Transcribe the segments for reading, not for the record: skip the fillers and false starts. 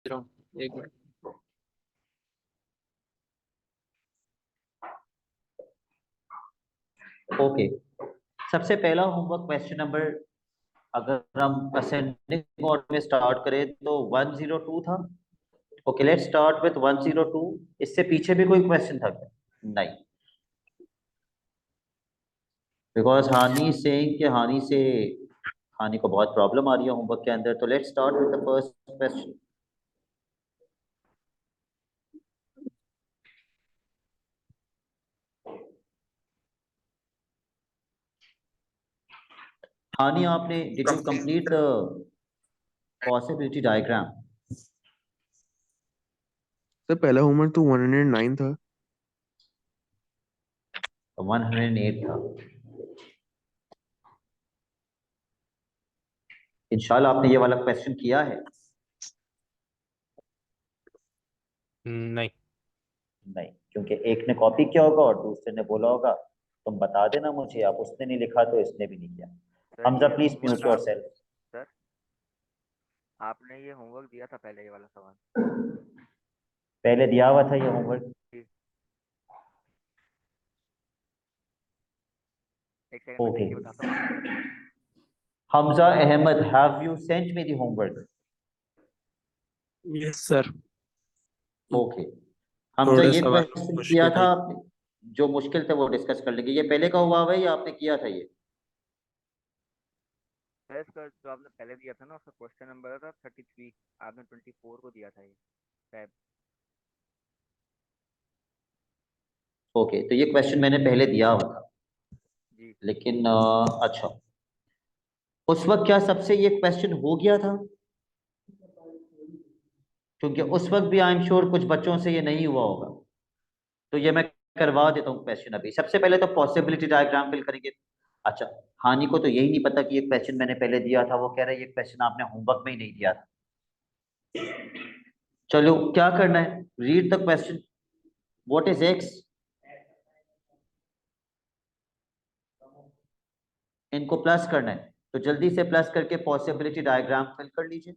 रहा हूँ, एक मिनट। ओके, सबसे पहला होमवर्क क्वेश्चन नंबर, अगर हम असेंडिंग ऑर्डर में स्टार्ट करें तो 102 था। Okay, let's start with 102। इससे पीछे भी कोई क्वेश्चन था क्या? नहीं, बिकॉज हानि सेइंग कि हानि को बहुत प्रॉब्लम आ रही है होमवर्क के अंदर। तो let's start with the first question. हानि, आपने did you complete the possibility diagram? Sir पहला होमवर्क तो 109 था। 108 था। इंशाल्लाह आपने ये वाला क्वेश्चन किया है? नहीं, नहीं, क्योंकि एक ने कॉपी किया होगा और दूसरे ने बोला होगा तुम बता देना मुझे। अब उसने नहीं लिखा तो इसने भी नहीं किया। सर हमजा, ये please mute homework yourself. Sir आपने ये होमवर्क दिया था पहले, ये वाला सवाल। पहले दिया हुआ था ये होमवर्क। जी। एक सेकंड में ओके, देख के बताता हूँ आपको। Hamza Ahmad, have you sent me the homework? Yes sir. Okay, Hamza, थोड़े ये सवाल क्वेश्चन किया मुश्किल था है। आपने? जो मुश्किल थे वो डिस्कस कर लेंगे। ये पहले का हुआ है या आपने किया था ये? सर इसका जो आपने पहले दिया था ना, उसका क्वेश्चन नंबर था 33, आपने 24 को दिया था ये फैब। ओके, तो ये क्वेश्चन मैंने पहले दिया हुआ था, जी। लेकिन अच्छा, उस वक्त क्या सबसे ये क्वेश्चन हो गया था? क्योंकि उस वक्त भी आई एम श्योर कुछ बच्चों से ये नहीं हुआ होगा। तो ये मैं करवा देता हूँ क्वेश्चन अभी। सबसे पहले तो पॉसिबिलिटी डायग्राम फिल करेंगे। अच्छा, हानि को तो यही नहीं पता कि ये क्वेश्चन मैंने पहले दिया था। वो कह रहा है ये क्वेश्चन आपने होमवर्क में ही नहीं दिया था। चलो, क्या करना है? Read the question. What is x? इनको प्लस करना है, तो जल्दी से प्लस करके पॉसिबिलिटी डायग्राम फिल कर लीजिए।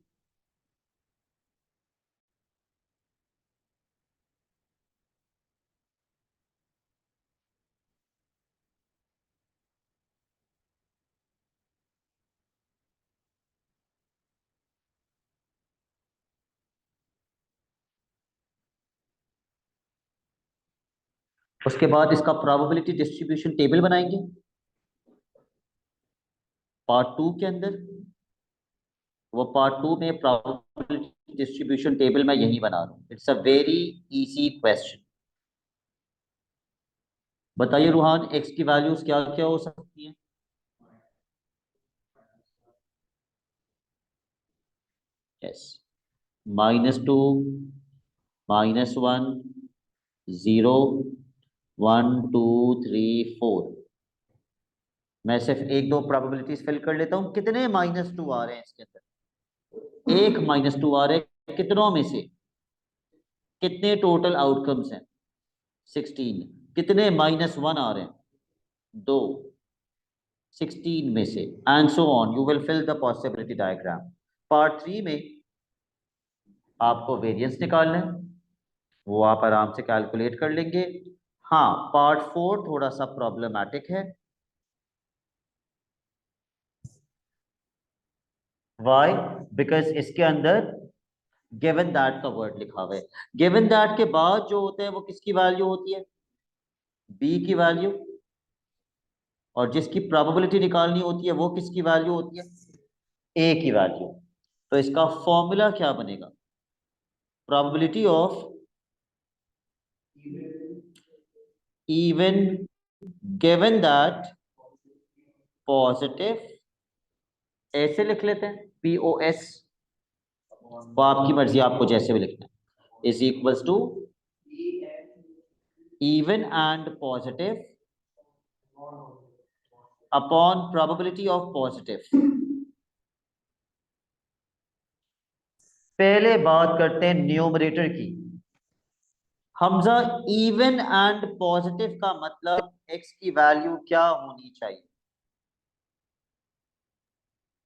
उसके बाद इसका प्रोबेबिलिटी डिस्ट्रीब्यूशन टेबल बनाएंगे पार्ट 2 के अंदर। वो पार्ट 2 में प्रोबेबिलिटी डिस्ट्रीब्यूशन टेबल मैं यही बना रहा हूं। It's a very easy question. बताइए रूहान, एक्स की वैल्यूज क्या क्या हो सकती हैं? यस, -2, -1, 0, 1, 2, 3, 4। मैं सिर्फ एक दो प्रोबेबिलिटीज फिल कर लेता हूं। कितने -2 आ रहे हैं इसके अंदर? एक -2 आ रहे हैं। कितनों में से? कितने टोटल आउटकम्स हैं? 16। कितने -1 आ रहे हैं? 2। 16 में से, and so on you will fill the possibility diagram. Part 3 में आपको वेरिएंस निकालना है, वो आप आराम से कैलकुलेट कर लेंगे। हाँ, पार्ट 4 थोड़ा सा प्रॉब्लमैटिक है। वाई? बिकॉज इसके अंदर गिवन दैट का वर्ड लिखा हुआ है। गिवन दैट के बाद जो होते हैं वो किसकी वैल्यू होती है? बी की वैल्यू। और जिसकी प्रोबेबिलिटी निकालनी होती है वो किसकी वैल्यू होती है? ए की वैल्यू। तो इसका फॉर्मूला क्या बनेगा? Probability of even given that positive, ऐसे लिख लेते हैं POS, वो आपकी मर्जी, आपको जैसे भी लिखना है, is equals to even and positive upon probability of positive. पहले बात करते हैं न्यूमरेटर की। हमजा, इवन एंड पॉजिटिव का मतलब एक्स की वैल्यू क्या होनी चाहिए?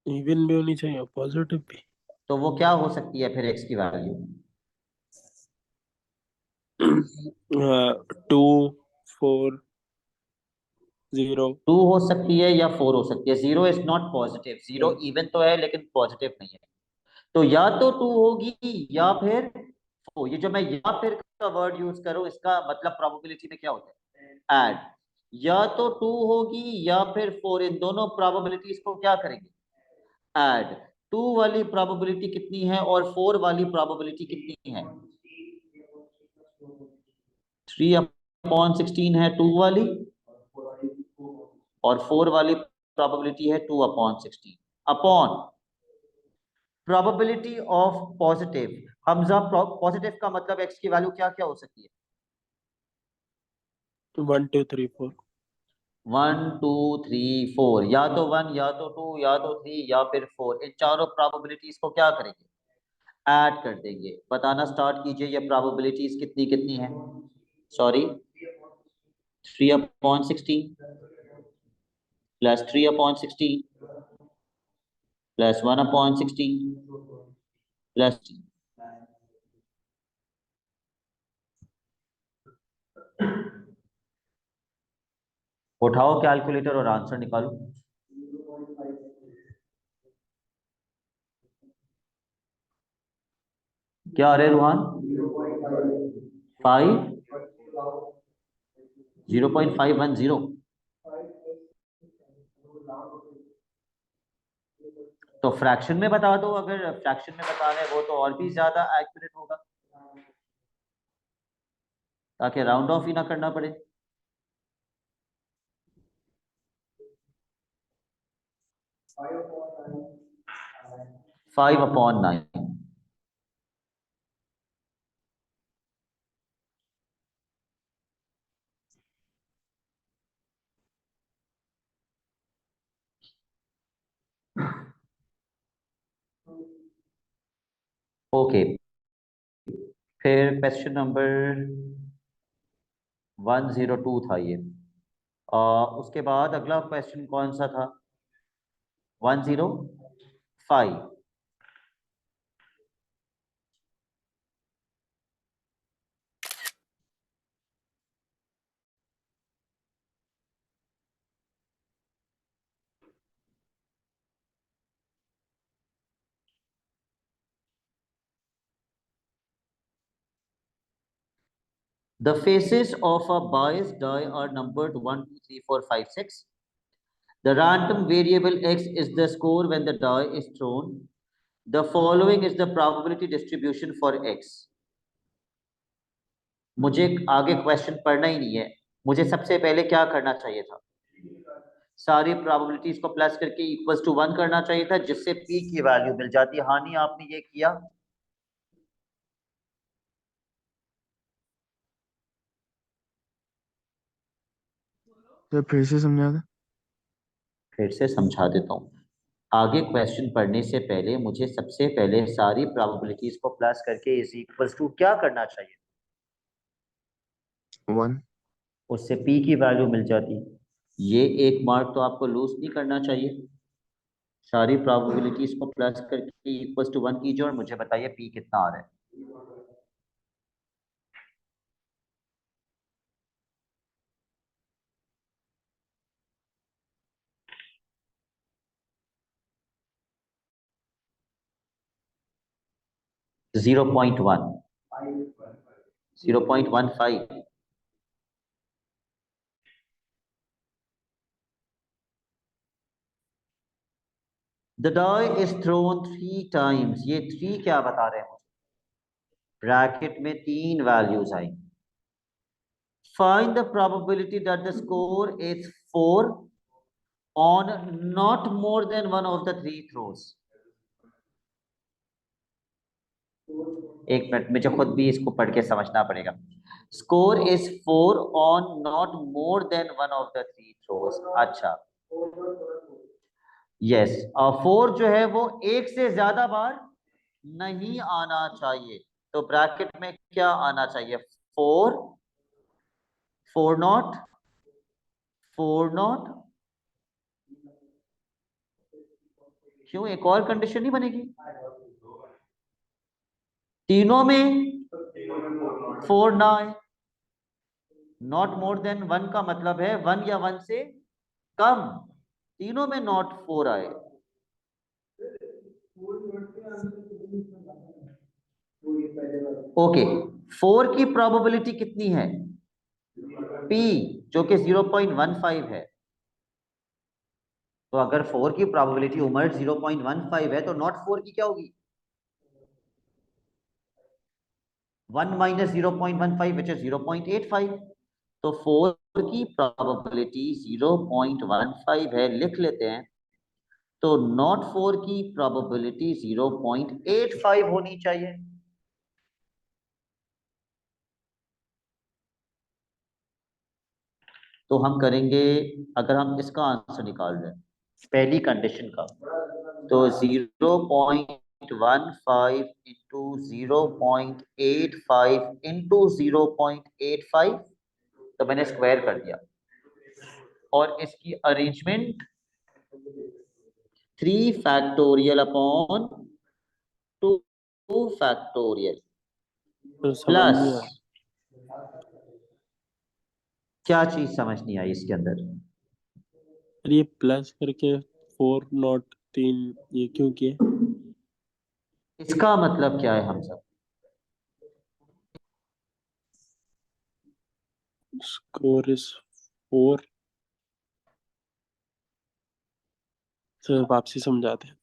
इवन भी होनी चाहिए, पॉजिटिव भी। तो वो क्या हो सकती है फिर x की वैल्यू? 2 4 0 2 हो सकती है या 4 हो सकती है। 0 इज नॉट पॉजिटिव, 0 1 इवन तो है लेकिन पॉजिटिव नहीं है। तो या तो 2 होगी या फिर 4। ये जो मैं या फिर का वर्ड यूज करूं इसका मतलब प्रोबेबिलिटी में क्या होता है? ऐड। या तो 2 होगी या फिर 4, इन दोनों प्रोबेबिलिटीज को क्या करेंगे? ऐड। 2 वाली प्रोबेबिलिटी कितनी है और 4 वाली प्रोबेबिलिटी कितनी है? 3/16 है 2 वाली, और 4 वाली प्रोबेबिलिटी है 2/16 upon probability of positive. Hamza, positive का मतलब एक्स की वैल्यू क्या क्या हो सकती है? 1 2 3 4 1 2 3 4, या तो 1 या तो 2 या तो 3 या फिर 4। इन चारों प्रोबेबिलिटीज को क्या करेंगे? ऐड कर देंगे। बताना स्टार्ट कीजिए ये प्रोबेबिलिटीज कितनी कितनी है। सॉरी, 3/16 प्लस 3/16 प्लस 1/16 प्लस उठाओ कैलकुलेटर और आंसर निकालो। क्या आ रहे रूहान? 5 0.510। तो फ्रैक्शन में बता दो, अगर फ्रैक्शन में बता रहे हैं वो तो और भी ज्यादा एक्यूरेट होगा, ताकि राउंड ऑफ ही ना करना पड़े। 5/9। ओके, फिर क्वेश्चन नंबर 102 था ये। उसके बाद अगला क्वेश्चन कौन सा था? 105। The faces of a biased die are numbered 1 2 3 4 5 6. The random variable x is the score when the die is thrown. The following is the probability distribution for x. मुझे आगे क्वेश्चन पढ़ना ही नहीं है, मुझे सबसे पहले क्या करना चाहिए था? सारी प्रोबेबिलिटीज को प्लस करके इक्वल्स टू 1 करना चाहिए था, जिससे p की वैल्यू मिल जाती। हानि आपने ये किया? सर फिर से समझा दे। फिर से समझा देता हूँ। आगे क्वेश्चन पढ़ने से पहले मुझे सबसे पहले सारी प्रोबेबिलिटीज को प्लस करके इज इक्वल्स टू क्या करना चाहिए? 1 उससे p की वैल्यू मिल जाती। ये एक मार्क तो आपको लूज नहीं करना चाहिए। सारी प्रोबेबिलिटीज को प्लस करके इक्वल्स टू 1 कीजिए और मुझे बताइए p कितना आ रहा है। 0.1, 0.15। The die is thrown 3 times। ये 3 क्या बता रहे हैं मुझे? ब्रैकेट में 3 values I. Find the probability that the score is 4 on not more than one of the 3 throws। एक मिनट, मुझे खुद भी इसको पढ़ के समझना पड़ेगा। Score is 4 on not more than one of the 3 throws. अच्छा, यस, 4 जो है वो एक से ज्यादा बार नहीं आना चाहिए। तो ब्रैकेट में क्या आना चाहिए? 4 4 नॉट 4 नॉट। क्यों, एक और कंडीशन नहीं बनेगी? तीनों में 4 ना आए, नॉट मोर देन 1 का मतलब है 1 या 1 से कम, तीनों में नॉट 4 आए। ओके, 4 की प्रोबेबिलिटी कितनी है? P, जो कि 0.15 है। तो अगर 4 की प्रोबेबिलिटी उमर 0.15 है तो नॉट 4 की क्या होगी? 1 माइनस 0.15 विच इज 0.85। तो 4 की प्रोबेबिलिटी 0.15 है, लिख लेते हैं। तो नॉट 4 की प्रोबेबिलिटी 0.85 होनी चाहिए। तो हम करेंगे, अगर हम इसका आंसर निकाल रहे हैं पहली कंडीशन का, तो 0.15 इंटू 0.85 इंटू 0.85, तो मैंने स्क्वायर कर दिया, और इसकी अरेंजमेंट 3 फैक्टोरियल अपॉन 2 फैक्टोरियल तो समझ प्लस, नहीं आया। क्या चीज समझ नहीं आई इसके अंदर? और ये प्लस करके 4 नॉट 3 ये क्यों किए? इसका मतलब क्या है हम सब? Score is 4। सर वापसी समझाते हैं।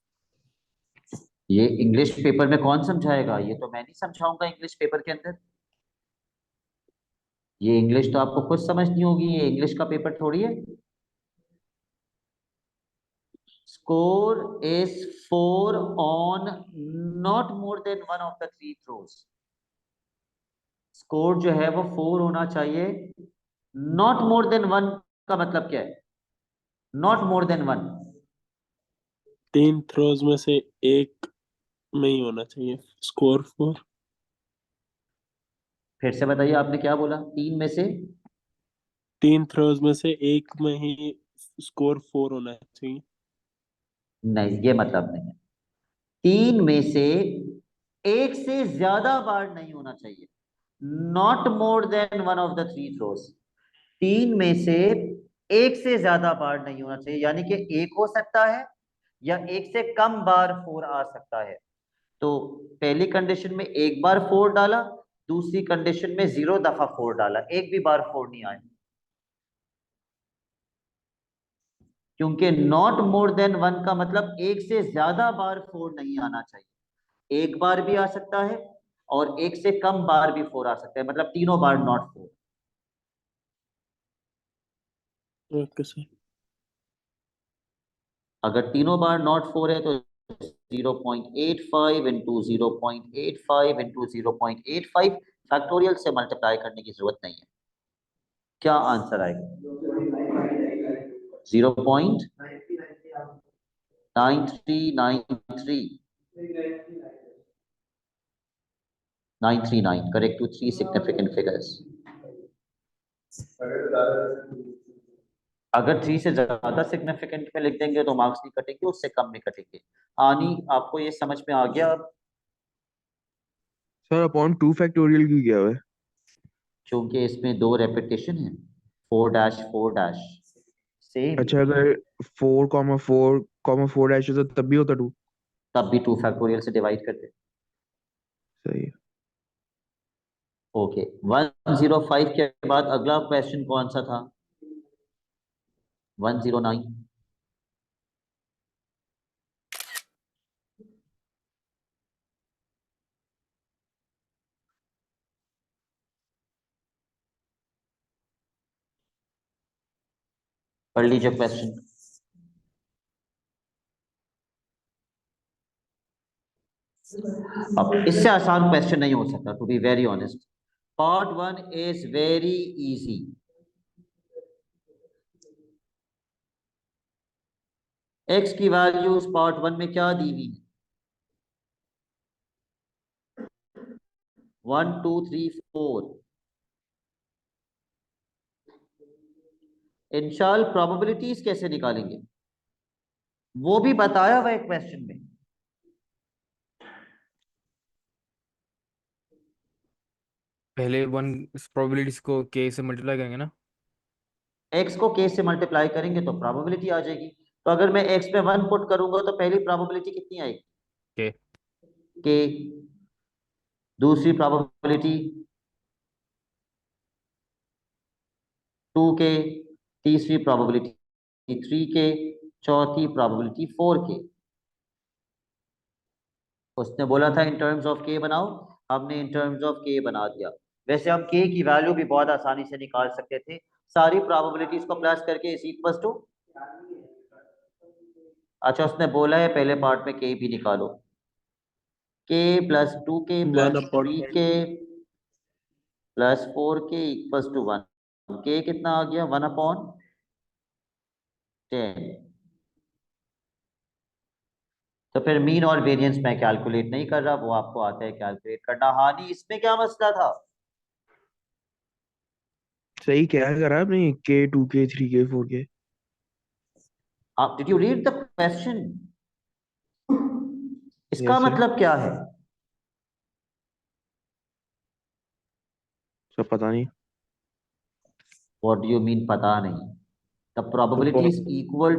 ये इंग्लिश पेपर में कौन समझाएगा? ये तो मैं नहीं समझाऊंगा इंग्लिश पेपर के अंदर। ये इंग्लिश तो आपको खुद समझनी होगी, ये इंग्लिश का पेपर थोड़ी है। Score is 4 on not more than 1 of the 3 throws. Score जो है वो 4 होना चाहिए, नॉट मोर देन 1 का मतलब क्या है? Not more than 1। 3 थ्रोज में से एक में ही होना चाहिए स्कोर 4। फिर से बताइए, आपने क्या बोला? 3 में से? 3 थ्रोज में से एक में ही स्कोर 4 होना चाहिए। नहीं, ये मतलब नहीं है। 3 में से एक से ज्यादा बार नहीं होना चाहिए, not more than 1 of the 3 throws. 3 में से एक से ज्यादा बार नहीं होना चाहिए, यानी कि एक हो सकता है या एक से कम बार 4 आ सकता है। तो पहली कंडीशन में एक बार 4 डाला, दूसरी कंडीशन में 0 दफा 4 डाला, एक भी बार 4 नहीं आया, क्योंकि नॉट मोर देन 1 का मतलब एक से ज्यादा बार 4 नहीं आना चाहिए। एक बार भी आ सकता है और एक से कम बार भी 4 आ सकता है, मतलब तीनों बार नॉट 4। Okay sir. अगर तीनों बार नॉट 4 है तो 0.85 इंटू 0.85 इंटू 0.85 फैक्टोरियल से मल्टीप्लाई करने की जरूरत नहीं है। क्या आंसर आएगा? 0.9393 करेक्ट टू 3 सिग्निफिकेंट फिगर्स। अगर 3 से ज्यादा सिग्निफिकेंट में लिख देंगे तो मार्क्स नहीं कटेंगे, उससे कम में कटेंगे। आनी आपको ये समझ में आ गया अब? सर अपॉन 2 फैक्टोरियल की क्या है? क्योंकि इसमें 2 रेपिटेशन है, 4 डैश सेम, अच्छा, अगर 4,4,4 डैश तो तब भी होता 2। तब भी 2 फैक्टोरियल से डिवाइड करते। सही है। ओके, 105 के बाद अगला क्वेश्चन कौन सा था? 109। पढ़ लीजिए क्वेश्चन। अब इससे आसान क्वेश्चन नहीं हो सकता, to be very honest. Part 1 is very easy. X की वैल्यूज पार्ट 1 में क्या दी हुई है? 1 2 3 4। इंशाल प्रोबेबिलिटीज कैसे निकालेंगे वो भी बताया हुआ है क्वेश्चन में। पहले वन प्रोबेबिलिटीज को के से मल्टीप्लाई करेंगे ना। x को k से मल्टीप्लाई करेंगे तो प्रोबेबिलिटी आ जाएगी। तो अगर मैं x में 1 पुट करूंगा तो पहली प्रोबेबिलिटी कितनी आएगी? के k। दूसरी प्रोबेबिलिटी 2k, तीसरी प्रोबेबिलिटी 3k, चौथी प्रोबेबिलिटी 4k। उसने बोला था इन टर्म्स ऑफ k बनाओ, हमने इन टर्म्स ऑफ k बना दिया। वैसे हम k की वैल्यू भी बहुत आसानी से निकाल सकते थे, सारी प्रोबेबिलिटीज को प्लस करके इज इक्वल्स टू। अच्छा, उसने बोला है पहले पार्ट में k भी निकालो। k प्लस 2k प्लस 3k प्लस 4k इक्वल्स टू 1। k कितना आ गया? 1/10। तो फिर मीन और वेरिएंस मैं कैलकुलेट नहीं कर रहा, वो आपको आता है कैलकुलेट करना। हानि, इसमें क्या मसला था? सही क्या करा आपने? k 2k 3k 4k। आप did you read the question? इसका यस सर। मतलब क्या है? सब पता नहीं। व्हाट डू यू मीन पता नहीं? द तो probability is equal,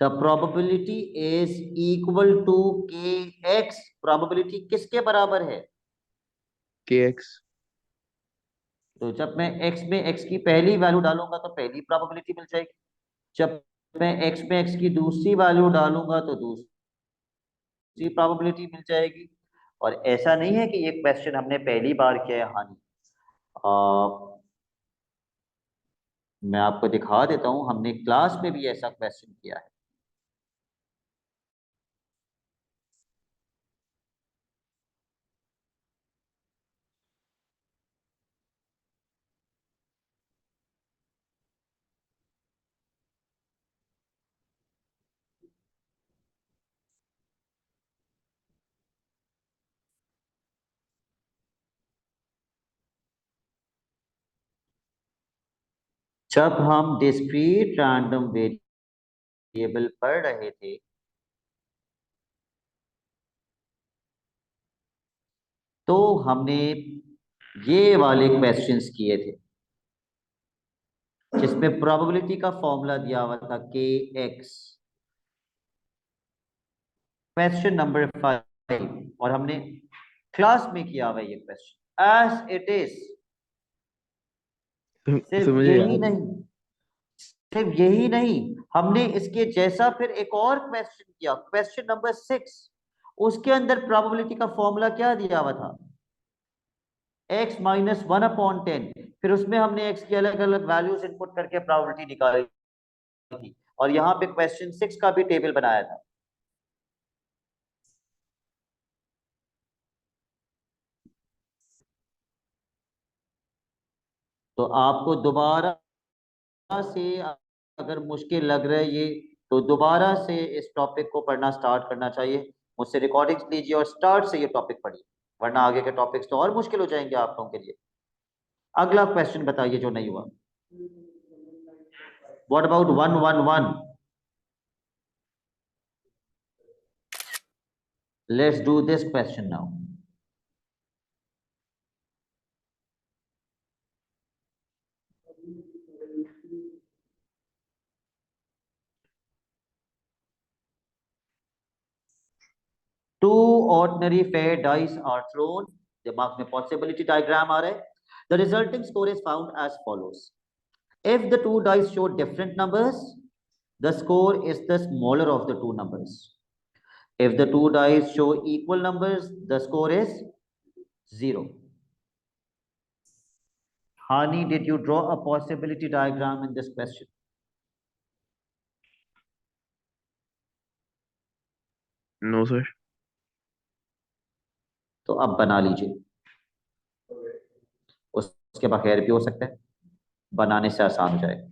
the probability is equal to k x. Probability किसके बराबर है? kx। तो जब मैं x में x की पहली वैल्यू डालूंगा तो पहली प्रोबेबिलिटी मिल जाएगी, जब मैं x में x की दूसरी वैल्यू डालूंगा तो दूसरी प्रोबेबिलिटी मिल जाएगी। और ऐसा नहीं है कि ये क्वेश्चन हमने पहली बार किया है। हानि, मैं आपको दिखा देता हूं, हमने क्लास में भी ऐसा क्वेश्चन किया है। जब हम डिस्क्रीट रैंडम वेरिएबल पढ़ रहे थे तो हमने ये वाले क्वेश्चंस किए थे जिसमें प्रोबेबिलिटी का फॉर्मूला दिया हुआ था के एक्स। क्वेश्चन नंबर 5, और हमने क्लास में किया हुआ ये क्वेश्चन एज इट इज। सिर्फ समझे यही यार। नहीं, सिर्फ यही नहीं, हमने इसके जैसा फिर एक और क्वेश्चन किया, क्वेश्चन नंबर 6। उसके अंदर प्रोबेबिलिटी का फॉर्मूला क्या दिया हुआ था? x minus 1/10। फिर उसमें हमने x की अलग अलग वैल्यूज इनपुट करके प्रोबेबिलिटी निकाली थी, और यहाँ पे क्वेश्चन 6 का भी टेबल बनाया था। तो आपको दोबारा से अगर मुश्किल लग रहा है ये, तो दोबारा से इस टॉपिक को पढ़ना स्टार्ट करना चाहिए। मुझसे रिकॉर्डिंग्स लीजिए और स्टार्ट से ये टॉपिक पढ़िए, वरना आगे के टॉपिक्स तो और मुश्किल हो जाएंगे आप लोगों के लिए। अगला क्वेश्चन बताइए जो नहीं हुआ। What about 111? Let's do this question now. Two ordinary fair dice are thrown. दिमाग में possibility diagram आ रहा है। The resulting score is found as follows. If the two dice show different numbers, the score is the smaller of the two numbers. If the two dice show equal numbers, the score is 0. Hani, did you draw a possibility diagram in this question? No sir. तो अब बना लीजिए, उसके बगैर भी हो सकता है, बनाने से आसान हो जाएगा।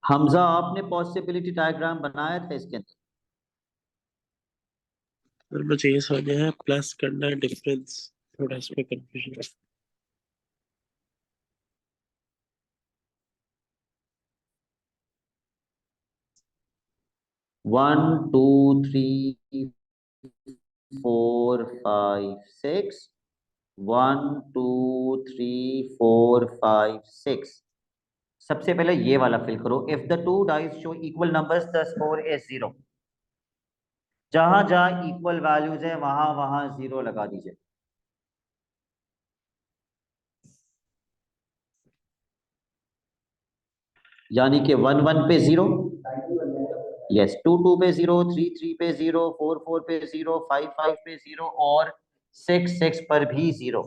हमजा, आपने पॉसिबिलिटी डायग्राम बनाया था इसके अंदर? सर मुझे ये समझ आया प्लस करना है डिफरेंस, थोड़ा इसमें कंफ्यूजन है। 1 2 3 4 5 6 1 2 3 4 5 6। सबसे पहले ये वाला फिल करो। If the two dice show equal numbers the score is 0। जहां जहां इक्वल वैल्यूज है वहां वहां 0 लगा दीजिए। यानी कि 1 1 पे 0, यस, 2 2 पे 0, 3 3 पे 0, 4 4 पे 0, 5 5 पे 0 और 6 6 पर भी 0।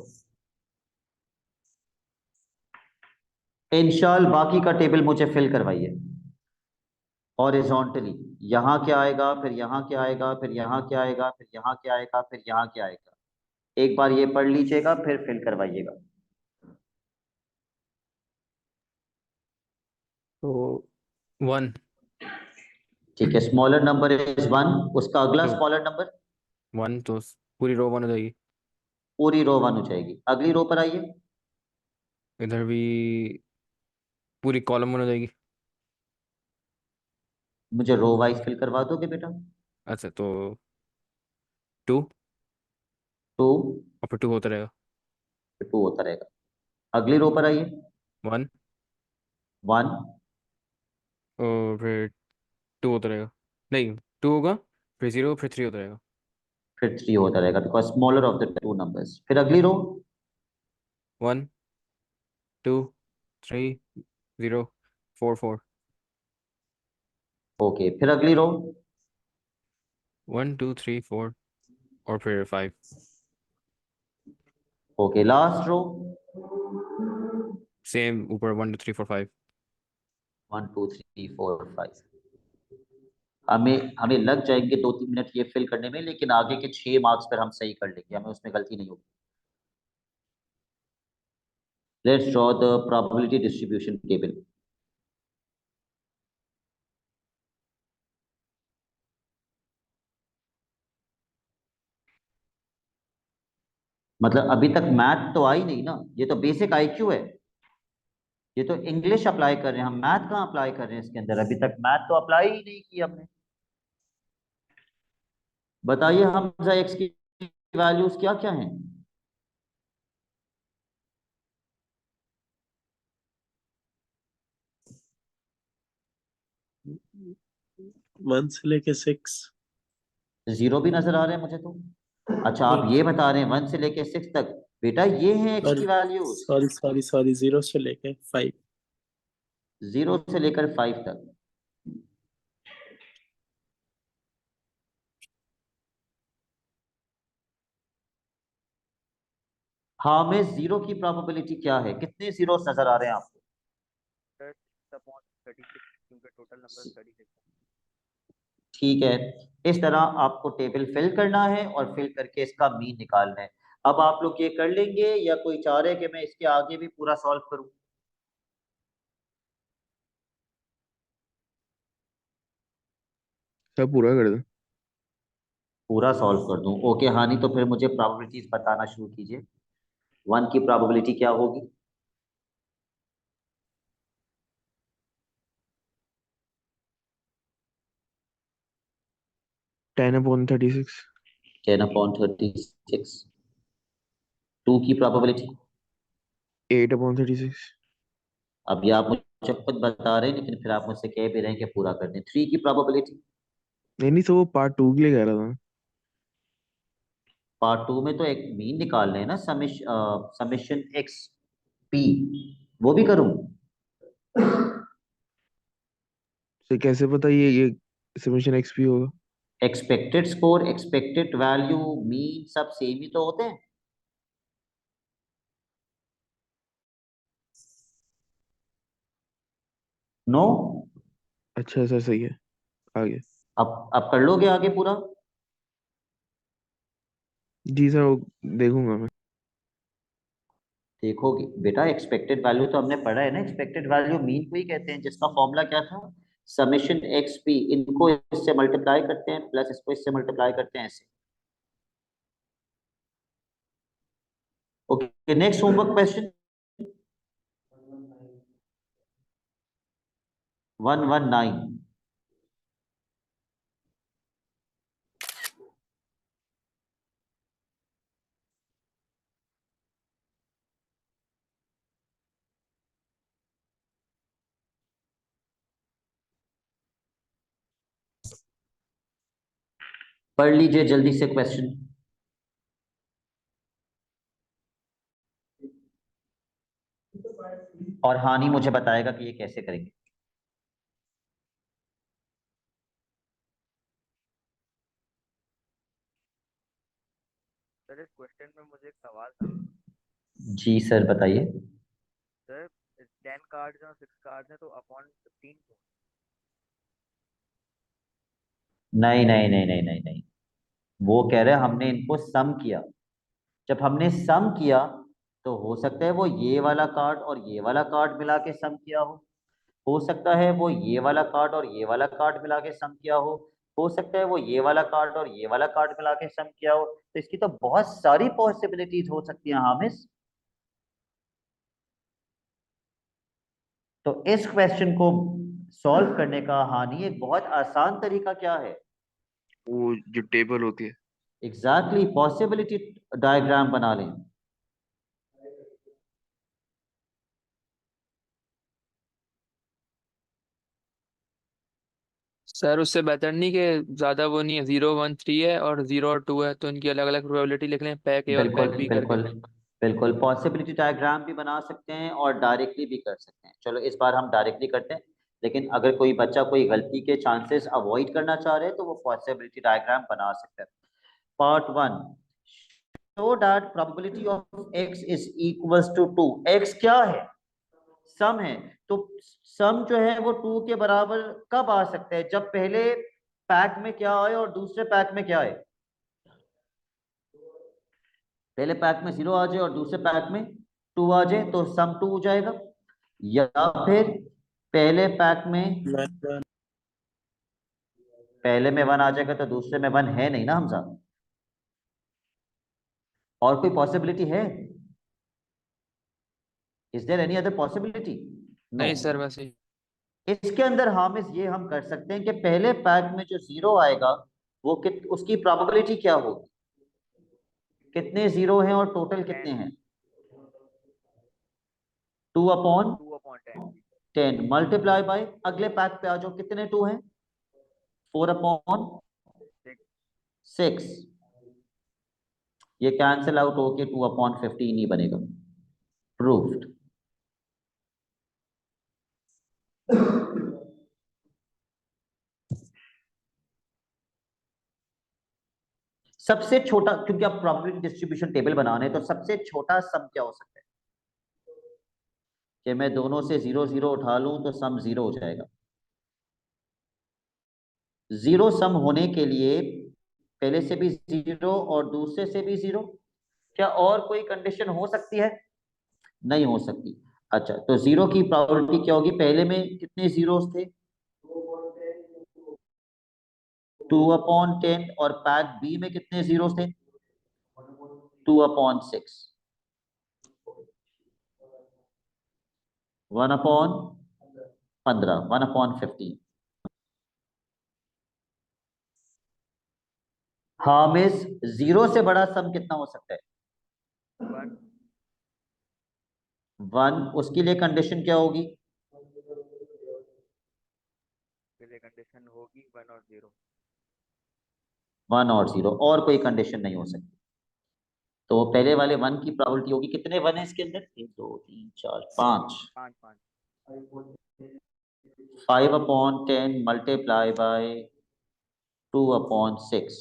इंशाल्लाह बाकी का टेबल मुझे फिल करवाइए हॉरिजॉन्टली। यहाँ क्या आएगा, फिर यहाँ क्या आएगा, फिर यहाँ क्या आएगा, फिर यहाँ क्या आएगा, फिर यहाँ क्या आएगा। एक बार ये पढ़ लीजिएगा फिर फिल करवाइएगा। तो 1 ठीक है, स्मॉलर नंबर इज 1, उसका अगला 2 स्मॉलर नंबर 1 तो पूरी रो 1 हो जाएगी। पूरी रो 1 हो जाएगी। अगली रो पर आइए। इधर भी पूरी कॉलम 1 हो जाएगी। मुझे रो वाइज फिल करवा दोगे बेटा? अच्छा तो 2 टू, और फिर 2 होता रहेगा। टू होता रहेगा। अगली रो पर आइए। 1 1, और फिर 2 होता रहेगा। नहीं, 2 होगा, फिर 0, फिर 3 होता रहेगा। फिर 3 होता रहेगा because smaller of the two numbers. फिर अगली रो। 1 2 3 0 4 4। ओके, फिर अगली रो। 1 2 3 4 और फिर 5। Okay, last row. सेम ऊपर 1 2 3 4 5। 1 2 3 4 5। हमें हमें लग जाएंगे 2 3 मिनट ये फिल करने में, लेकिन आगे के 6 मार्क्स पर हम सही कर लेंगे, हमें उसमें गलती नहीं होगी। Let's draw the probability distribution table. मतलब अभी तक मैथ तो आई नहीं ना, ये तो बेसिक आईक्यू है। ये तो इंग्लिश अप्लाई कर रहे हैं हम, मैथ कहाँ अप्लाई कर रहे हैं इसके अंदर? अभी तक मैथ तो अप्लाई ही नहीं की हमने। बताइए हमजा एक्स की वैल्यूज क्या क्या हैं? 1 से लेके 6। 0 भी नजर आ रहे हैं मुझे तो। अच्छा, आप ये बता रहे हैं 1 से लेके 6 तक। बेटा ये हैं एक्स की वैल्यूज, सॉरी सॉरी सॉरी, 0 से लेके 5। 0 से लेकर 5 तक। हाँ में 0 की प्रोबेबिलिटी क्या है? कितने जीरो नजर आ रहे हैं आपको? सर 6/36 क्योंकि टोटल नंबर 36 है। ठीक है, इस तरह आपको टेबल फिल करना है और फिल करके इसका मीन निकालना है। अब आप लोग ये कर लेंगे या कोई चाह रहे कि मैं इसके आगे भी पूरा सॉल्व करूं? सब पूरा कर दो। पूरा सॉल्व कर दूं? ओके हानि, तो फिर मुझे प्रोबेबिलिटीज बताना शुरू कीजिए। 1 की प्रोबेबिलिटी क्या होगी? 10/36। 10/36। 2 की प्रोबेबिलिटी? 8/36। अब ये आप मुझे खुद बता रहे हैं, लेकिन फिर आप मुझसे कह भी रहे हैं कि पूरा कर दें। 3 की प्रोबेबिलिटी? नहीं नहीं, तो वो पार्ट 2 के लिए कह रहा था। पार्ट 2 में तो एक मीन निकालने हैं ना, समेशन एक्स पी, वो भी करूं? तो कैसे पता ये समेशन एक्सपी होगा? Expected score, expected value, mean सब सेम ही तो होते हैं। नो? अच्छा सर, सही है। आगे। अब कर लोगे आगे पूरा? जी सर, वो देखूंगा मैं। देखोगे बेटा, एक्सपेक्टेड वैल्यू तो हमने पढ़ा है ना। एक्सपेक्टेड वैल्यू मीन को ही कहते हैं, जिसका फॉर्मूला क्या था? समेशन एक्स पी, इनको इससे मल्टीप्लाई करते हैं प्लस इसको इससे मल्टीप्लाई करते हैं, ऐसे। Okay, next homework question 119। पढ़ लीजिए जल्दी से क्वेश्चन। और हानि मुझे बताएगा कि ये कैसे करेंगे। सर इस क्वेश्चन में मुझे एक सवाल था। जी सर बताइए। सर 10 कार्ड्स और 6 कार्ड्स हैं तो अपॉन 15 क्यों? नहीं नहीं नहीं नहीं नहीं नहीं, वो कह रहे हैं हमने इनको सम किया। जब हमने सम किया तो हो सकता है वो ये वाला कार्ड और ये वाला कार्ड मिला के सम किया हो सकता है वो ये वाला कार्ड और ये वाला कार्ड मिला के सम किया हो सकता है वो ये वाला कार्ड और ये वाला कार्ड मिला के सम किया हो। तो इसकी तो बहुत सारी पॉसिबिलिटीज हो सकती हैं हामिस। तो इस क्वेश्चन को सॉल्व करने का हानि एक बहुत आसान तरीका क्या है? वो जो टेबल होती है। एग्जैक्टली पॉसिबिलिटी डायग्राम बना लें। सर उससे बेहतर नहीं कि ज्यादा वो नहीं है, 0 1 3 है और 0 और 2 है, तो इनकी अलग अलग प्रोबेबिलिटी लिख लें, पैक ए और बिल्कुल पैक बी करके। बिल्कुल बिल्कुल, पॉसिबिलिटी डायग्राम भी बना सकते हैं और डायरेक्टली भी कर सकते हैं। चलो इस बार हम डायरेक्टली करते हैं, लेकिन अगर कोई बच्चा कोई गलती के चांसेस अवॉइड करना चाह रहे हैं तो वो पॉसिबिलिटी डायग्राम बना सकते हैं। Part 1, show that probability of x is equals to 2। x क्या है? सम है। तो सम जो है वो 2 के बराबर कब आ सकता है? जब पहले पैक में क्या आए और दूसरे पैक में क्या आए। पहले पैक में 0 आ जाए और दूसरे पैक में 2 आ जाए तो सम 2 हो जाएगा। या फिर पहले पैक में पहले में 1 आ जाएगा तो दूसरे में 1 है नहीं ना हमजा। और कोई पॉसिबिलिटी है? Is there any other possibility? No. नहीं सर, वैसे ही। इसके अंदर हामिस ये हम कर सकते हैं कि पहले पैक में जो 0 आएगा वो उसकी प्रोबेबिलिटी क्या होगी? कितने 0 हैं और टोटल कितने 10 हैं? 2 अपॉन 2 अपॉन 10 10 मल्टीप्लाई बाय अगले पैक पे आ जाओ, कितने 2 हैं? 4 अपॉन 6 6। ये कैंसिल आउट होके 2 अपॉन 15 ही बनेगा। प्रूव्ड। सबसे छोटा, क्योंकि आप प्रोबेबिलिटी डिस्ट्रीब्यूशन टेबल बनाने तो सबसे छोटा सम क्या हो सकता है? कि मैं दोनों से 0 0 उठा लूं तो सम 0 हो जाएगा। 0 सम होने के लिए पहले से भी 0 और दूसरे से भी 0। क्या और कोई कंडीशन हो सकती है? नहीं हो सकती। अच्छा, तो 0 की प्रोबेबिलिटी क्या होगी? पहले में कितने जीरोस थे? 2 अपॉन 10। और पैक बी में कितने जीरोस थे? 2 अपॉन 6। 1 upon 15, 1 upon 15। हामिस 0 से बड़ा सम कितना हो सकता है? 1 1। उसके लिए कंडीशन क्या होगी? के लिए कंडीशन होगी 1 और 0। 1 और 0, और कोई कंडीशन नहीं हो सकती। तो पहले वाले 1 की प्रोबेबिलिटी होगी, कितने 1 है इसके अंदर? 1 2 3 4 5। 5 5 5 अपॉन 10 मल्टीप्लाई बाय 2 अपॉन 6।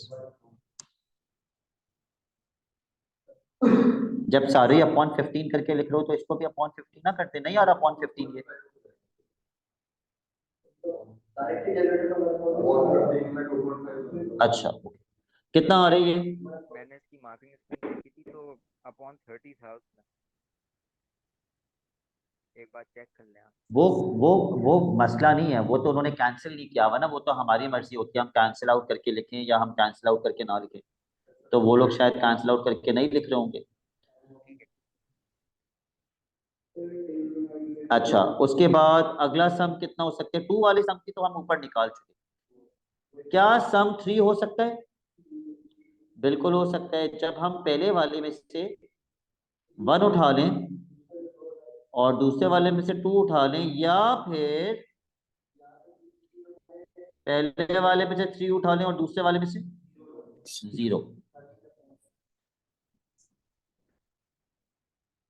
जब सारे अपॉन 15 करके लिख रहे हो तो इसको भी अपॉन 15 ना करते? नहीं यार, अपॉन 15 ये अच्छा कितना आ रही है? मैंने इसकी मार्किंग स्क्रीन देखी थी तो अपॉन 30 था उसमें। एक बार चेक कर लें आप। वो वो मसला नहीं है, वो तो उन्होंने कैंसिल नहीं किया हुआ ना। वो तो हमारी मर्जी होती है, हम कैंसिल आउट करके लिखें या हम कैंसिल आउट करके ना लिखें। तो वो लोग शायद कैंसिल आउट करके नहीं लिख रहे होंगे। अच्छा, उसके बाद अगला सम कितना हो सकता है? 2 वाले सम की तो हम ऊपर निकाल चुके। क्या सम 3 हो सकता है? बिल्कुल हो सकता है। जब हम पहले वाले में से 1 उठा लें और दूसरे वाले में से 2 उठा लें, या फिर पहले वाले में से 3 उठा लें और दूसरे वाले में से 0।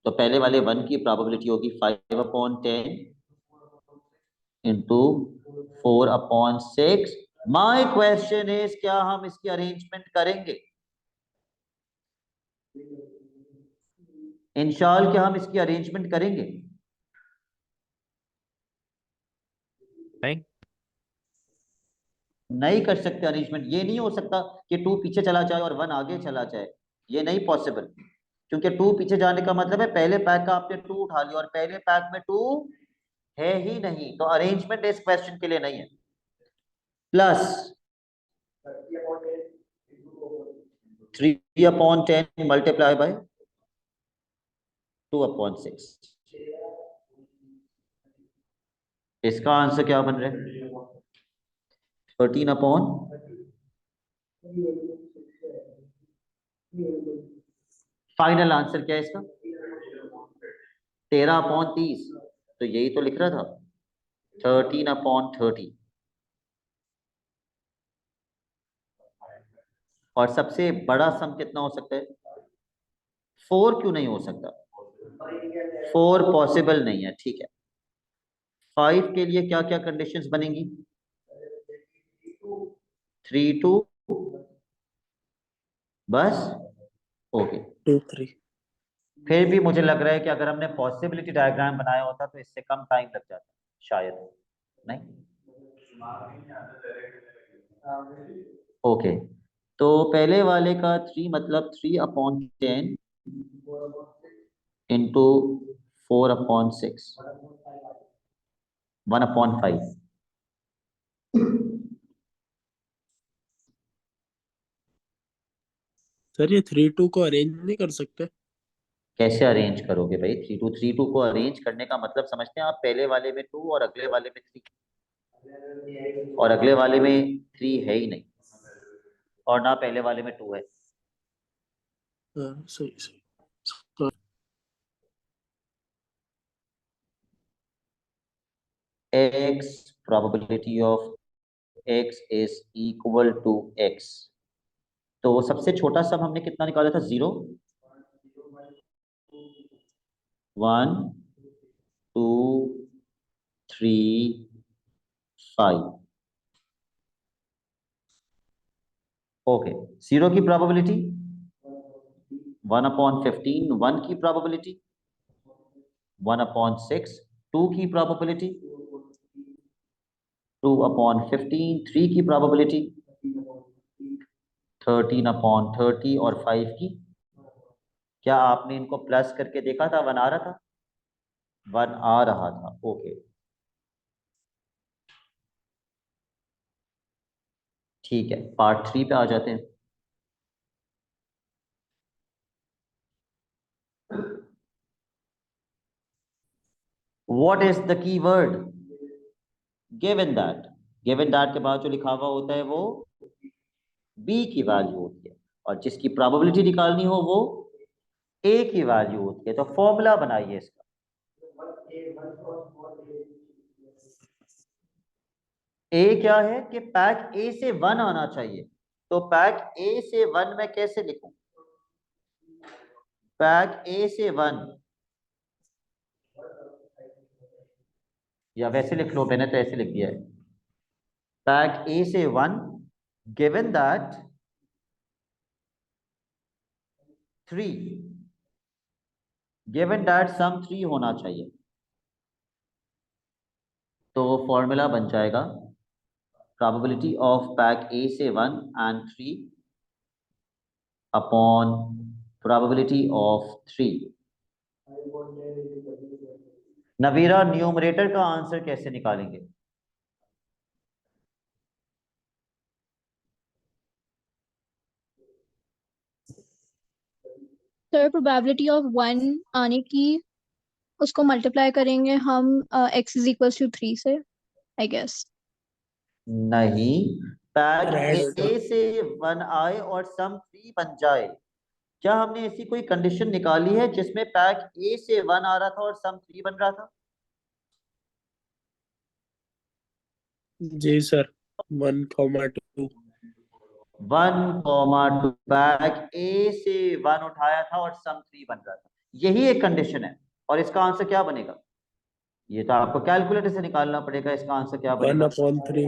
तो पहले वाले 1 की प्रोबेबिलिटी होगी 5/10 इंटू 4/6। माई क्वेश्चन इज क्या हम इसकी अरेंजमेंट करेंगे? इंशाल्लाह क्या हम इसकी अरेंजमेंट करेंगे? नहीं नहीं कर सकते अरेंजमेंट। ये नहीं हो सकता कि 2 पीछे चला जाए और 1 आगे चला जाए, ये नहीं पॉसिबल। क्योंकि 2 पीछे जाने का मतलब है पहले पैक का आपने 2 उठा लिया और पहले पैक में 2 है ही नहीं, तो अरेंजमेंट इस क्वेश्चन के लिए नहीं है। Plus 3/10 multiply by 2/6। इसका आंसर क्या बन रहा है? 13 फाइनल आंसर क्या है इसका? 13/30। तो यही तो लिख रहा था, 13/30। और सबसे बड़ा सम कितना हो सकता है? 4 क्यों नहीं हो सकता? 4 पॉसिबल नहीं है, ठीक है। 5 के लिए क्या क्या कंडीशंस बनेंगी? 3 2 बस, ओके। 2 3। फिर भी मुझे लग रहा है कि अगर हमने पॉसिबिलिटी डायग्राम बनाया होता तो इससे कम टाइम लग जाता, शायद। नहीं, ओके। तो पहले वाले का 3 मतलब 3/10 इंटू 4/6 1/5। सर ये 3 2 को अरेंज नहीं कर सकते? कैसे अरेंज करोगे भाई? 3 2 को अरेंज करने का मतलब समझते हैं आप? पहले वाले में 2 और अगले वाले में 3, और अगले वाले में 3 है ही नहीं, और ना पहले वाले में 2 है। हाँ सही सही। x probability of x is equal to x। तो सबसे छोटा सम हमने कितना निकाला था? 0 1 2 3 5। ओके, 0 की प्रोबेबिलिटी 1/15, 1 की प्रोबेबिलिटी 1/6, 2 की प्रोबेबिलिटी 2/15, 3 की प्रोबेबिलिटी 13/30 और 5 की। क्या आपने इनको प्लस करके देखा था? 1 आ रहा था, 1 आ रहा था, ओके ठीक है। पार्ट 3 पे आ जाते हैं। What is the keyword? Given that। Given that के बाद जो लिखा हुआ होता है वो b की वैल्यू होती है, और जिसकी प्रोबेबिलिटी निकालनी हो वो a की वैल्यू होती है। तो फॉर्मूला बनाइए इसका। a क्या है कि पैक a से 1 आना चाहिए। तो पैक a से 1 मैं कैसे लिखूं? पैक a से 1, या वैसे लिख लो, मैंने तो ऐसे लिख दिया है। पैक a से 1 given that 3, given that sum 3 होना चाहिए। तो फॉर्मूला बन जाएगा प्रोबेबिलिटी ऑफ पैक a से 1 and 3 upon probability of 3। Navira, numerator का आंसर कैसे निकालेंगे? सर प्रोबेबिलिटी ऑफ 1 आने की उसको मल्टीप्लाई करेंगे हम x इज इक्वल टू 3 से, आई गेस। नहीं, पैक Red a से 1 आए और सम 3 बन जाए। क्या हमने ऐसी कोई कंडीशन निकाली है जिसमें पैक a से 1 आ रहा था और सम 3 बन रहा था? जी सर 1,2। 1, 2 बैक ए से 1 उठाया था और सम 3 बन रहा था, यही एक कंडीशन है। और इसका आंसर क्या बनेगा? ये तो आपको कैलकुलेटर से निकालना पड़ेगा, इसका आंसर क्या वन बनेगा? Upon three.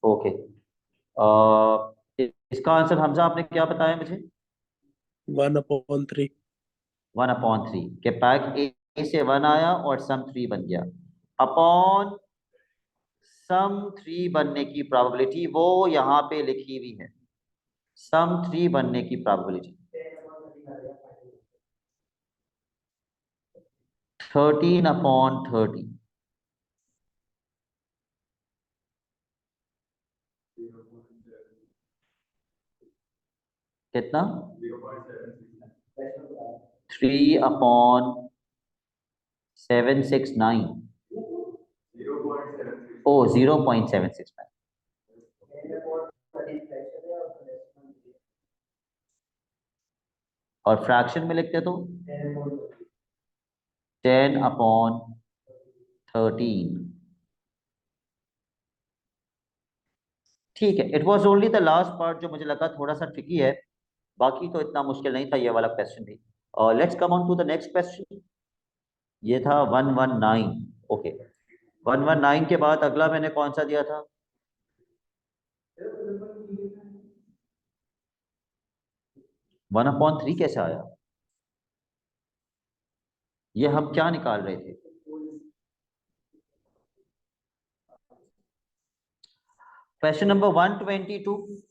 ओके, इसका आंसर हमजा आपने क्या बताया मुझे? 1/3। 1/3 के पैक ए से 1 आया और सम 3 बन गया, अपॉन सम 3 बनने की प्रोबेबिलिटी वो यहाँ पे लिखी हुई है, सम 3 बनने की प्रोबेबिलिटी 13/30। कितना? 3/769। ओ 0.769। और फ्रैक्शन में लिखते तो 10/13। ठीक है, it was only the last part जो मुझे लगा थोड़ा सा ट्रिकी है, बाकी तो इतना मुश्किल नहीं था ये वाला क्वेश्चन भी। Let's come on to the next question. ये था 119। ओके, 119 के बाद अगला मैंने कौन सा दिया था? 1/3 कैसे आया? ये हम क्या निकाल रहे थे? Question number 122।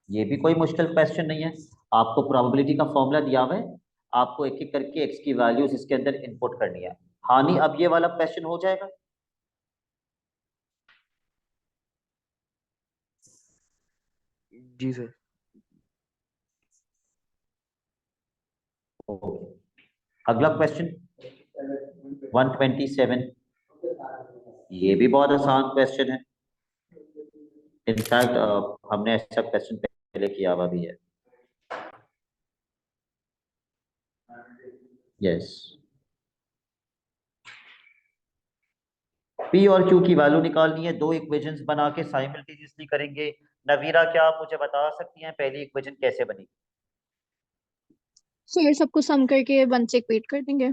ये भी कोई मुश्किल क्वेश्चन नहीं है, आपको प्रोबेबिलिटी का फॉर्मूला दिया हुआ है, आपको एक एक करके एक्स की वैल्यूज इसके अंदर इनपुट करनी है। हानि, अब ये वाला क्वेश्चन हो जाएगा? जी सर। अगला क्वेश्चन 127। ये भी बहुत आसान क्वेश्चन है, इनफैक्ट हमने ऐसा क्वेश्चन पहले किया हुआ भी है। यस, पी और क्यू की वैल्यू निकालनी है, दो इक्वेशंस बना के साइमल्टेनियसली करेंगे। नवीरा, क्या आप मुझे बता सकती हैं पहली इक्वेशन कैसे बनी? फिर सबको सम करके 1 से इक्वेट कर देंगे।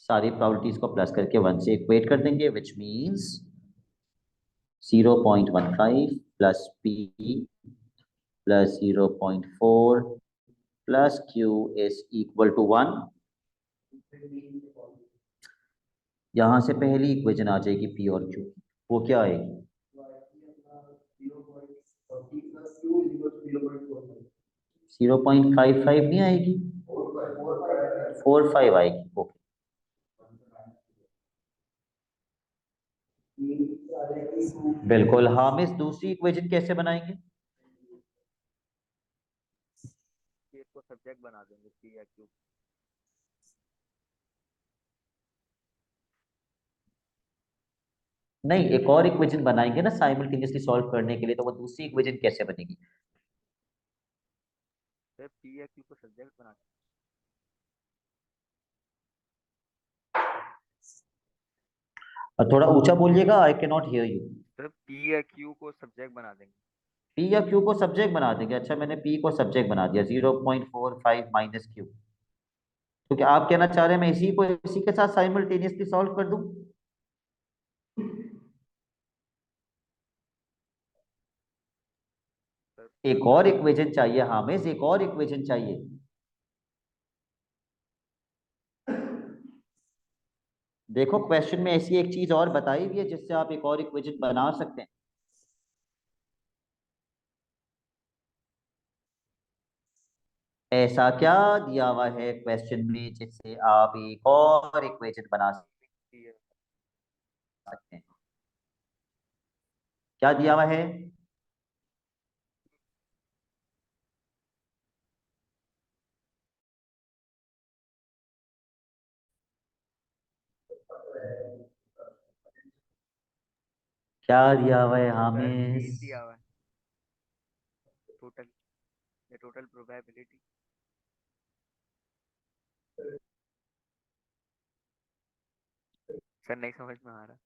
सारी प्रोबेबिलिटीज को प्लस करके 1 से इक्वेट कर देंगे, which means 0.15 plus P plus 0.4 plus Q is equal to 1। यहां से पहली इक्वेशन आ जाएगी पी और क्यू, वो क्या आएगी? 0.55 नहीं आएगी, 4.5 आएगी। ओके, बिल्कुल। हामिस, दूसरी इक्वेशन कैसे बनाएंगे? इसको सब्जेक्ट बना देंगे पी या क्यू। नहीं, एक और इक्वेशन बनाएंगे ना साइमल्टेनियसली सॉल्व करने के लिए, तो वो दूसरी इक्वेशन कैसे बनेगी? सर पी या क्यू को सब्जेक्ट बना और थोड़ा ऊंचा बोलिएगा, I can not here you. Sir P या क्यू को सब्जेक्ट बना देंगे। पी या क्यू को सब्जेक्ट बना देंगे? अच्छा, मैंने पी को सब्जेक्ट बना दिया, 0.45 माइनस क्यू। तो क्या आप कहना चाह रहे हैं मैं इसी को इसी के साथ साइमल्टेनियसली सॉल्व कर दूं? सर एक और इक्वेशन चाहिए हामिस, एक और इक्वेशन चाहिए। देखो, क्वेश्चन में ऐसी एक चीज और बताई हुई है जिससे आप एक और इक्वेशन बना सकते हैं। ऐसा क्या दिया हुआ है क्वेश्चन में जिससे आप एक और इक्वेशन बना पी या सकते हैं? क्या दिया हुआ है? क्या दिया हुआ है सर हामिस? 3 दिया हुआ है total. the total probability. Sir नहीं समझ में आ रहा।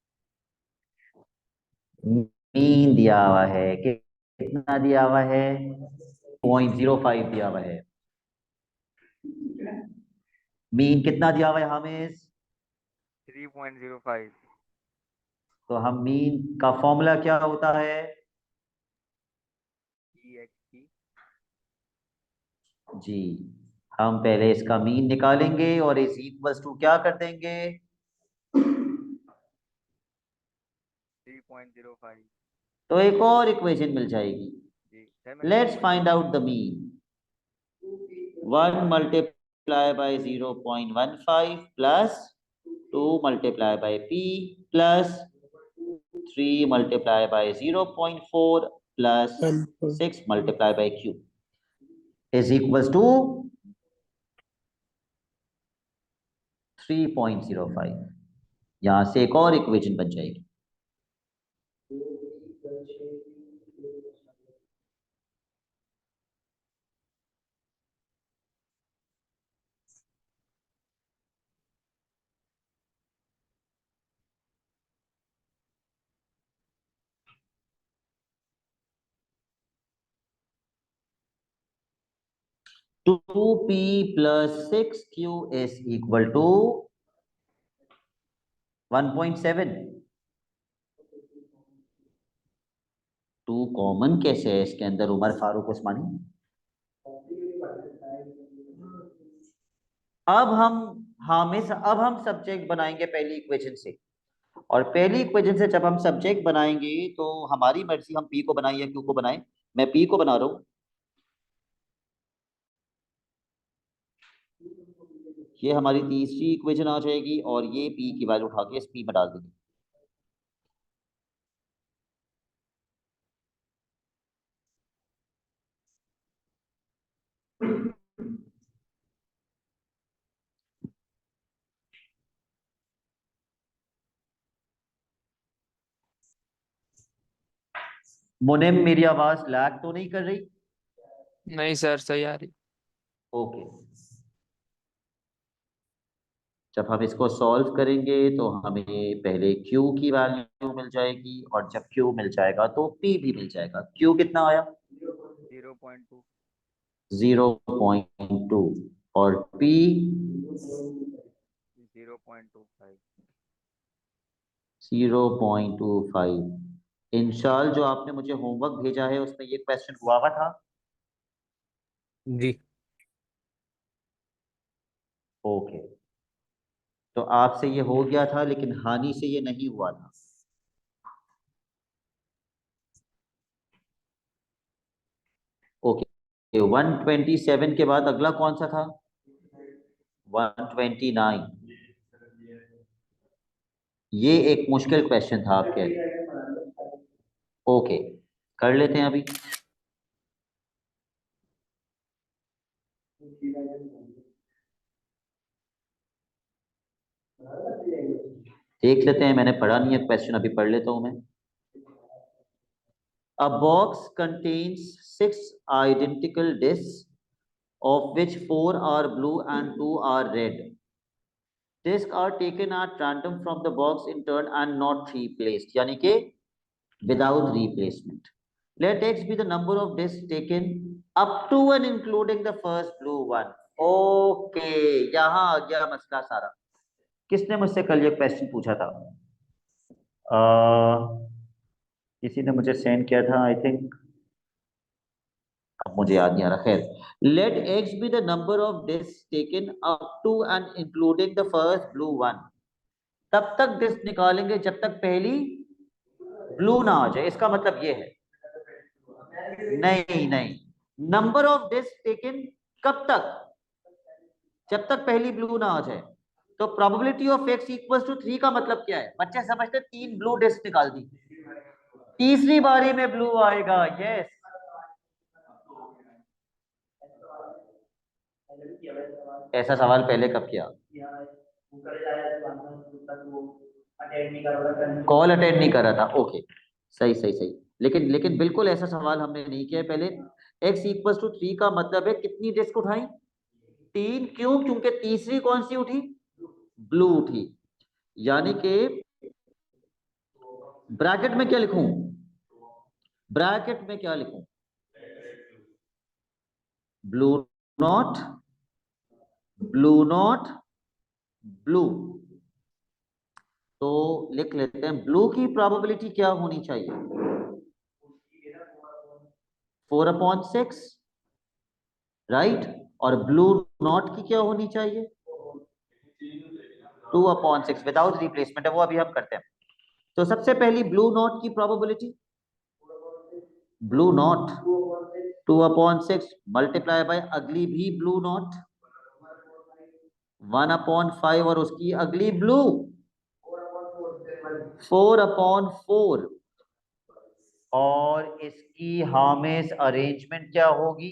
मीन दिया हुआ है, कितना दिया हुआ है? 0.05 दिया हुआ है। मीन कितना दिया हुआ है हामिद? 3.05। तो हम मीन का फॉर्मूला क्या होता है? EXP। जी, हम पहले इसका मीन निकालेंगे और इज इक्वल्स टू क्या कर देंगे? 3.05। तो एक और इक्वेशन मिल जाएगी। जी सर मैंने let's find out the mean. 1 multiply by 0.15 plus 2 multiply by p plus 3 multiply by 0.4 plus 6 multiply by q is equals to 3.05। यहां से एक और इक्वेशन बन जाएगी। Two P plus 6q is equal to 1.7। 2 common कैसे है इसके अंदर उमर फारूक उस्मानी? अब हम सब्जेक्ट बनाएंगे पहली इक्वेशन से, और पहली इक्वेशन से जब हम सब्जेक्ट बनाएंगे तो हमारी मर्जी हम पी को बनाएं या क्यू को बनाएं। मैं पी को बना रहा हूं। ये हमारी तीसरी इक्वेशन आ जाएगी और ये पी की वैल्यू उठा के इस पी में डाल देंगे। मुनिम, मेरी आवाज लैग तो नहीं कर रही? नहीं सर, सही आ रही। ओके। जब हम इसको सॉल्व करेंगे तो हमें पहले Q की वैल्यू मिल जाएगी और जब Q मिल जाएगा तो P भी मिल जाएगा। Q कितना आया? 0.2। 0.2 और P 0.25। 0.25। इंशाल जो आपने मुझे होमवर्क भेजा है उसमें ये क्वेश्चन हुआ था? जी। ओके, तो आपसे ये हो गया था लेकिन हानि से ये नहीं हुआ था। ओके, 127 के बाद अगला कौन सा था? 129। ये एक मुश्किल क्वेश्चन था आपके लिए। ओके, कर लेते हैं अभी। देख लेते हैं, मैंने पढ़ा नहीं है क्वेश्चन, अभी पढ़ लेता हूं मैं। A box contains 6 identical discs of which 4 are blue and 2 are red. Discs are taken at random from the box in turn and not replaced, यानी कि without replacement. Let x be the number of discs taken up to and including the first blue one. Okay, यहाँ आ गया मसला सारा। किसने मुझसे कल ये क्वेश्चन पूछा था? किसी ने मुझे सेंड किया था आई थिंक, अब मुझे याद नहीं आ रहा। खैर, let X be the number of disc taken up to and including the first blue one. तब तक डिस्क निकालेंगे जब तक पहली ब्लू ना आ जाए। इसका मतलब ये है, नहीं नहीं, नंबर ऑफ डिस्क टेकन कब तक? जब तक पहली ब्लू ना आ जाए। तो probability of X equals to 3 का मतलब क्या है? बच्चे समझते 3 ब्लू डिस्क निकाल दी, तीसरी बारी में ब्लू आएगा। यस, ऐसा सवाल पहले कब किया? कॉल अटेंड नहीं कर रहा था। ओके, सही सही सही। लेकिन बिल्कुल ऐसा सवाल हमने नहीं किया है पहले। x इक्वल टू 3 का मतलब है कितनी डिस्क उठाई? 3। क्यों? क्योंकि तीसरी कौन सी उठी? ब्लू उठी। यानी कि ब्रैकेट में क्या लिखूं? ब्रैकेट में क्या लिखूं? Blue not, blue not, blue. तो लिख लेते हैं ब्लू की प्रोबेबिलिटी क्या होनी चाहिए? 4/6, राइट। और ब्लू नॉट की क्या होनी चाहिए? 2/6 विदाउट रिप्लेसमेंट है, वो अभी हम करते हैं। तो सबसे पहली ब्लू नॉट की probability, blue not 2/6 multiply by अगली भी ब्लू नॉट 1/5 और उसकी अगली ब्लू 4/4। और इसकी हामेस अरेंजमेंट क्या होगी?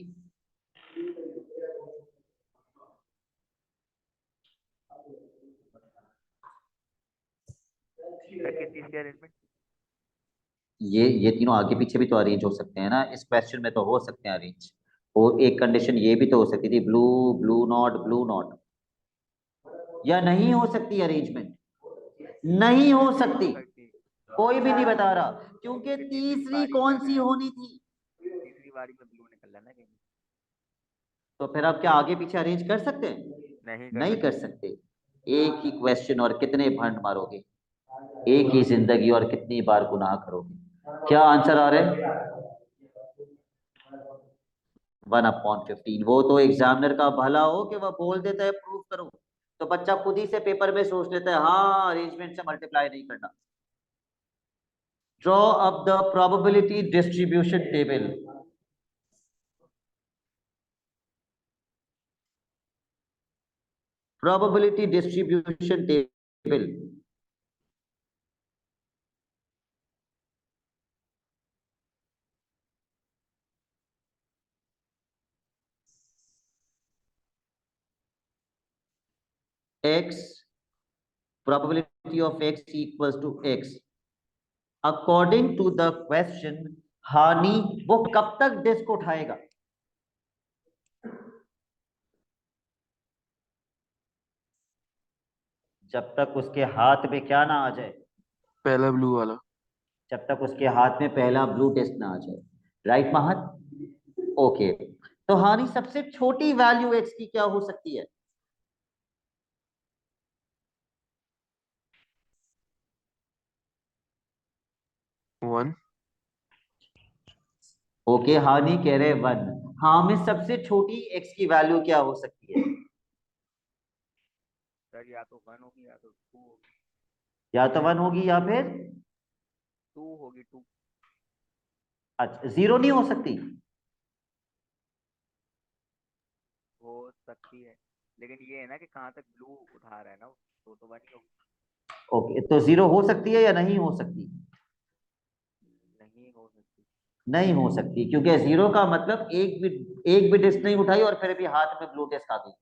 सर किस चीज की अरेंजमेंट? ये तीनों आगे पीछे भी तो अरेंज हो सकते हैं ना, इस क्वेश्चन में तो हो सकते हैं अरेंज। और एक कंडीशन ये भी तो हो सकती थी, blue blue not blue not. या नहीं हो सकती अरेंजमेंट? नहीं हो सकती, कोई भी नहीं बता रहा, क्योंकि तीसरी कौन सी होनी थी? तीसरी बारी में ब्लू निकल ना कहीं। तो फिर आप क्या आगे पीछे अरेंज कर सकते हैं? नहीं नहीं कर सकते। एक ही क्वेश्चन और कितने भंड मारोगे? एक ही जिंदगी और कितनी बार गुनाह करोगे? क्या आंसर आ रहा है? 1/15। वो तो एग्जामिनर का भला हो कि वह बोल देता है प्रूव करो, तो बच्चा खुद ही से पेपर में सोच लेता है हाँ अरेंजमेंट से मल्टीप्लाई नहीं करना। Draw up the probability distribution table. Probability distribution table. x, probability of x equals to x according to the question. हानि वो कब तक डिस्क उठाएगा? जब तक उसके हाथ में क्या ना आ जाए? पहला ब्लू वाला। जब तक उसके हाथ में पहला ब्लू डिस्क ना आ जाए, राइट महत? ओके। तो हानि सबसे छोटी वैल्यू एक्स की क्या हो सकती है? वन। ओके, हानि कह रहे 1। हाँ में सबसे छोटी एक्स की वैल्यू क्या हो सकती है? सर या तो 1 होगी या तो 2 होगी। या तो 1 होगी या फिर 2 होगी 2। अच्छा 0 नहीं हो सकती? हो सकती है, लेकिन ये है ना कि कहाँ तक ब्लू उठा रहा है ना, तो 1 ही होगी। ओके, तो 0 हो सकती है या नहीं हो सकती? नहीं हो सकती। नहीं हो सकती, क्योंकि 0 का मतलब एक भी डिस्क नहीं उठाई और फिर भी हाथ में ब्लू डिस्क आ गई।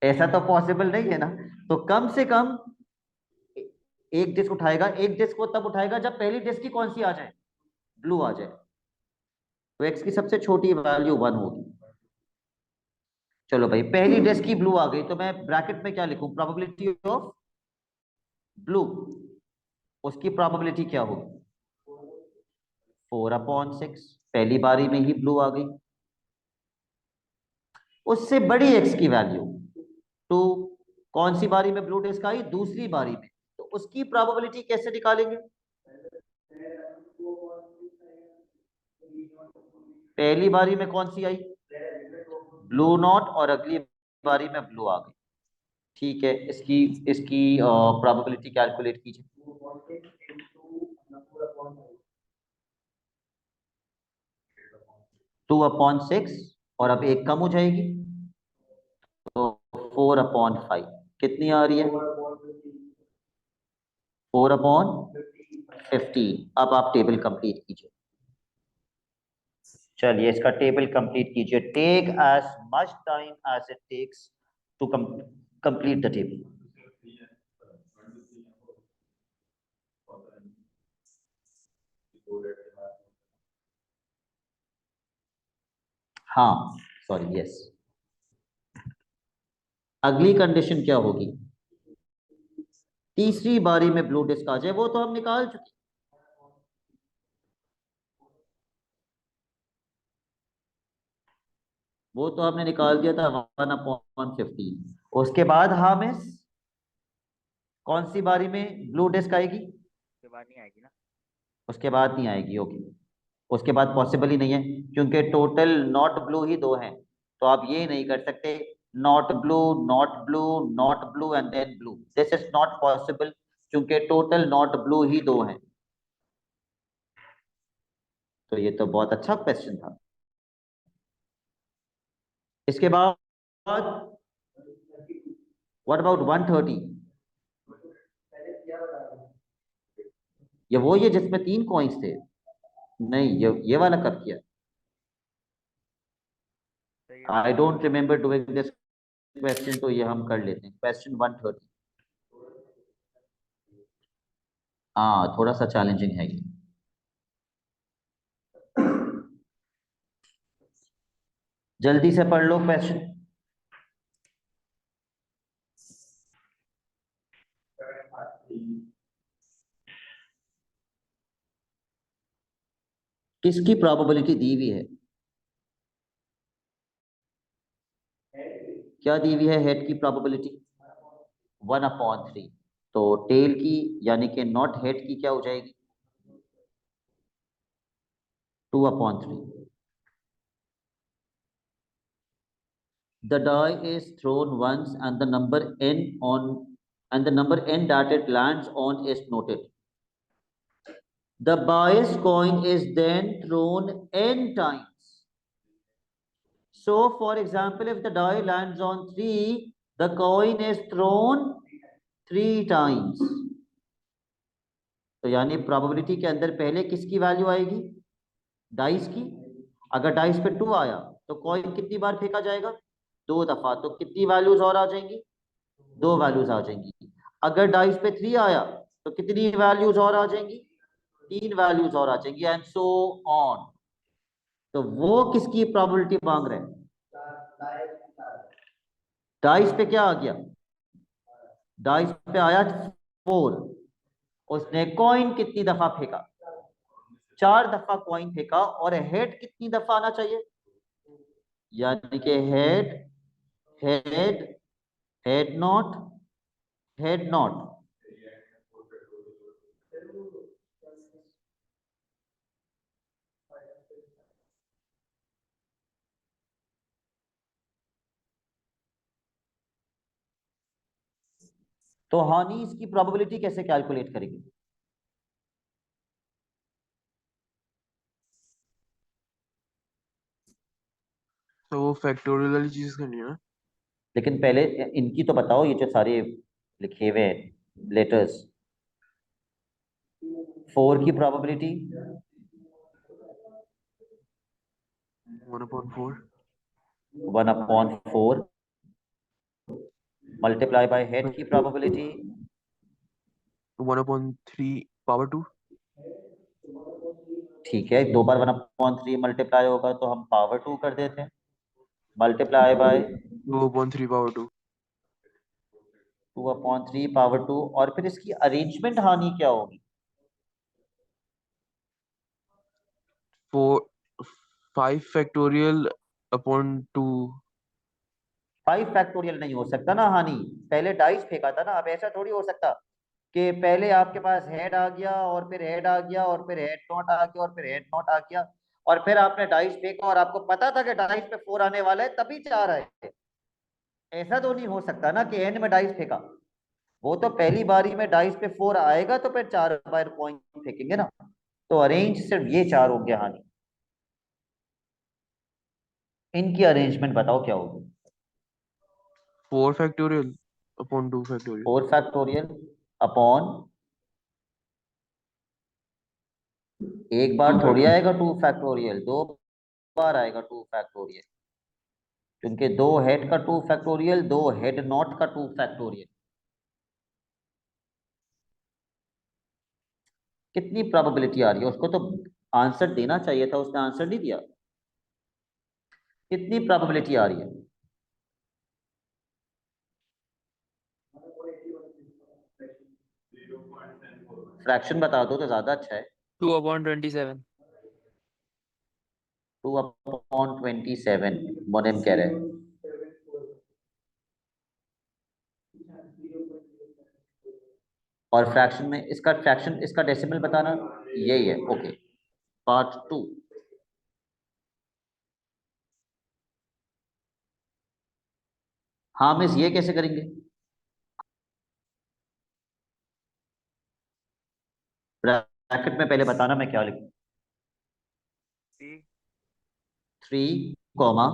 ऐसा तो पॉसिबल नहीं है ना। तो कम से कम एक डिस्क उठाएगा। एक डिस्क वो तब उठाएगा जब पहली डिस्क की कौन सी आ जाए? ब्लू आ जाए। तो एक्स की सबसे छोटी वैल्यू 1 होगी। चलो भाई, पहली डिस्क की ब्लू आ गई, तो मैं ब्रैकेट में क्या लिखूं? Probability of blue. उसकी प्रोबेबिलिटी क्या होगी? 4/6। पहली बारी में ही ब्लू आ गई। उससे बड़ी एक्स की वैल्यू 2। कौन सी बारी में ब्लू डिस्क आई? दूसरी बारी में। तो उसकी प्रोबेबिलिटी कैसे निकालेंगे? पहली बारी में कौन सी आई? ब्लू नॉट, और अगली बारी में ब्लू आ गई। ठीक है, इसकी इसकी प्रोबेबिलिटी कैलकुलेट कीजिए। 2/6 और अब एक कम हो जाएगी, तो 4/5 कितनी आ रही है? 4/15। अब आप टेबल कंप्लीट कीजिए। चलिए इसका टेबल कंप्लीट कीजिए। Take as much time as it takes to complete the table. हाँ सॉरी यस। अगली कंडीशन क्या होगी? तीसरी बारी में ब्लू डिस्क आ जाए, वो तो हम निकाल चुके। वो तो हमने निकाल दिया था 1/15। उसके बाद हामिस कौन सी बारी में ब्लू डिस्क आएगी? उसके बाद नहीं आएगी ना। उसके बाद नहीं आएगी, ओके। उसके बाद पॉसिबल ही नहीं है, क्योंकि टोटल नॉट ब्लू ही दो हैं। तो आप ये नहीं कर सकते not blue not blue not blue and then blue, this is not possible, क्योंकि टोटल नॉट ब्लू ही दो हैं। तो ये तो बहुत अच्छा क्वेश्चन था। इसके बाद व्हाट अबाउट 130? ये वो ये जिसमें 3 कॉइन्स थे? नहीं, ये वाला कब किया? तो ये I don't remember doing this question, तो ये हम कर लेते हैं क्वेश्चन 130। हाँ थोड़ा सा चैलेंजिंग है ये। जल्दी से पढ़ लो क्वेश्चन। किसकी प्रोबेबिलिटी दी हुई है? क्या दी हुई है हेड की प्रोबेबिलिटी? 1/3। तो टेल की यानी कि नॉट हेड की क्या हो जाएगी? 2/3। The die is thrown once and the number n that it lands on is noted. The bias coin is then thrown n times. So, for example, if the die lands on 3, the coin is thrown 3 times. तो यानी probability के अंदर पहले किसकी value आएगी? Dice की। अगर dice पे 2 आया तो कॉइन कितनी बार फेंका जाएगा? 2 दफा। तो कितनी वैल्यूज और आ जाएंगी? 2 वैल्यूज आ जाएंगी। अगर डाइस पे 3 आया तो कितनी वैल्यूज और आ जाएंगी? 3 वैल्यूज और आ जाएंगी, एंड सो ऑन। तो वो किसकी प्रोबेबिलिटी मांग रहे हैं? डाइस पे क्या आ गया? डाइस पे आया 4। उसने कॉइन कितनी दफा फेंका? 4 दफा कॉइन फेंका। और हेड कितनी दफा आना चाहिए? यानी कि head head head not head not. तो हानि इसकी प्रोबेबिलिटी कैसे कैलकुलेट करेंगे? तो वो फैक्टोरियल वाली चीज करनी है ना। लेकिन पहले इनकी तो बताओ, ये जो सारे लिखे हुए हैं लेटर्स। 4 की प्रोबेबिलिटी 1/4। 1/4 मल्टीप्लाई बाय हेड की प्रोबेबिलिटी 1/3 पावर 2। ठीक है, 2 बार 1/3 मल्टीप्लाई होगा तो हम पावर 2 कर देते हैं। Multiply by 2/3 power 2। 2/3 पावर 2। और फिर इसकी अरेंजमेंट हानि क्या होगी? 5 फैक्टोरियल/2। 5 फैक्टोरियल नहीं हो सकता ना हानि। पहले डाइस फेंका था ना, अब ऐसा थोड़ी हो सकता कि पहले आपके पास हेड आ गया और फिर हेड आ गया और फिर हेड नॉट आ गया और फिर हेड नॉट आ गया, और फिर आपने डाइस फेंका और आपको पता था कि डाइस पे 4 आने वाला है तभी 4 आए। ऐसा तो नहीं हो सकता ना कि एंड में डाइस फेंका। वो तो पहली बारी में डाइस पे 4 आएगा तो फिर 4 बार कॉइन फेंकेंगे ना। तो अरेंज सिर्फ ये 4 हो गया हानि। इनकी अरेंजमेंट बताओ क्या होगी? 4 फैक्टोरियल/2 फैक्टोरियल। 4 फैक्टोरियल अपॉन, एक बार 2 थोड़ी फैक्टोरियल। आएगा 2 फैक्टोरियल, 2 बार आएगा 2 फैक्टोरियल। क्योंकि 2 हेड का 2 फैक्टोरियल, 2 हेड नॉट का 2 फैक्टोरियल। कितनी प्रोबेबिलिटी आ रही है? उसको तो आंसर देना चाहिए था, उसने आंसर नहीं दिया। कितनी प्रोबेबिलिटी आ रही है? फ्रैक्शन बता दो तो ज्यादा अच्छा है। 2/27। 2/27 मोनेम कह रहे हैं। और फ्रैक्शन में इसका डेसिमल बताना, यही है। Okay, part 2। हाँ मिस, ये कैसे करेंगे? ब्रैकेट में पहले बताना मैं क्या लिखूं। 3 3 comma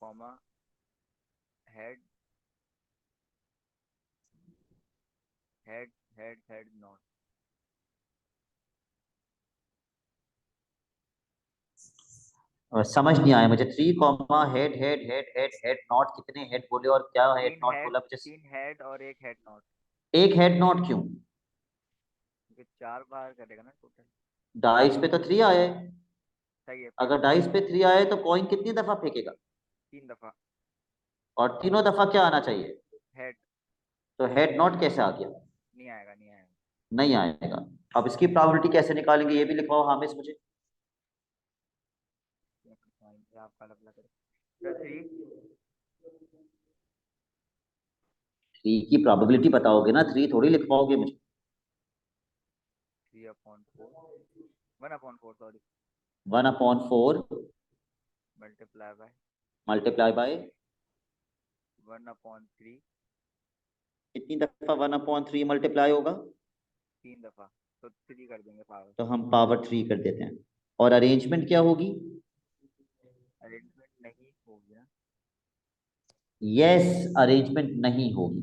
comma head head head head not. समझ नहीं आया मुझे। 3 comma head head head head head not, कितने हेड बोले और क्या हेड नॉट बोला मुझे? 3 हेड और एक हेड नॉट। एक हेड नॉट क्यों? क्योंकि 4 बार करेगा ना टोटल। डाइस पे तो 3 आए। सही है, अगर डाइस पे 3 आए तो कॉइन कितनी दफा फेंकेगा? 3 दफा। और तीनों दफा क्या आना चाहिए? हेड। तो हेड नॉट कैसे आ गया? नहीं आएगा, नहीं आएगा। नहीं आएगा। अब इसकी प्रोबेबिलिटी कैसे निकालेंगे ये भी लिखवाओ हामिस मुझे। आपका अलग अलग करें। 3 3 की प्रोबेबिलिटी बताओगे ना, 3 थोड़ी लिखवाओगे मुझे। 3/4 1/4 sorry 1/4 multiply by multiply by 1/3। कितनी दफा 1/3 मल्टीप्लाई होगा? 3 दफा, तो 3 कर देंगे पावर। तो हम पावर 3 कर देते हैं। और अरेंजमेंट क्या होगी? अरेंजमेंट नहीं होगी ना। यस, अरेंजमेंट नहीं होगी।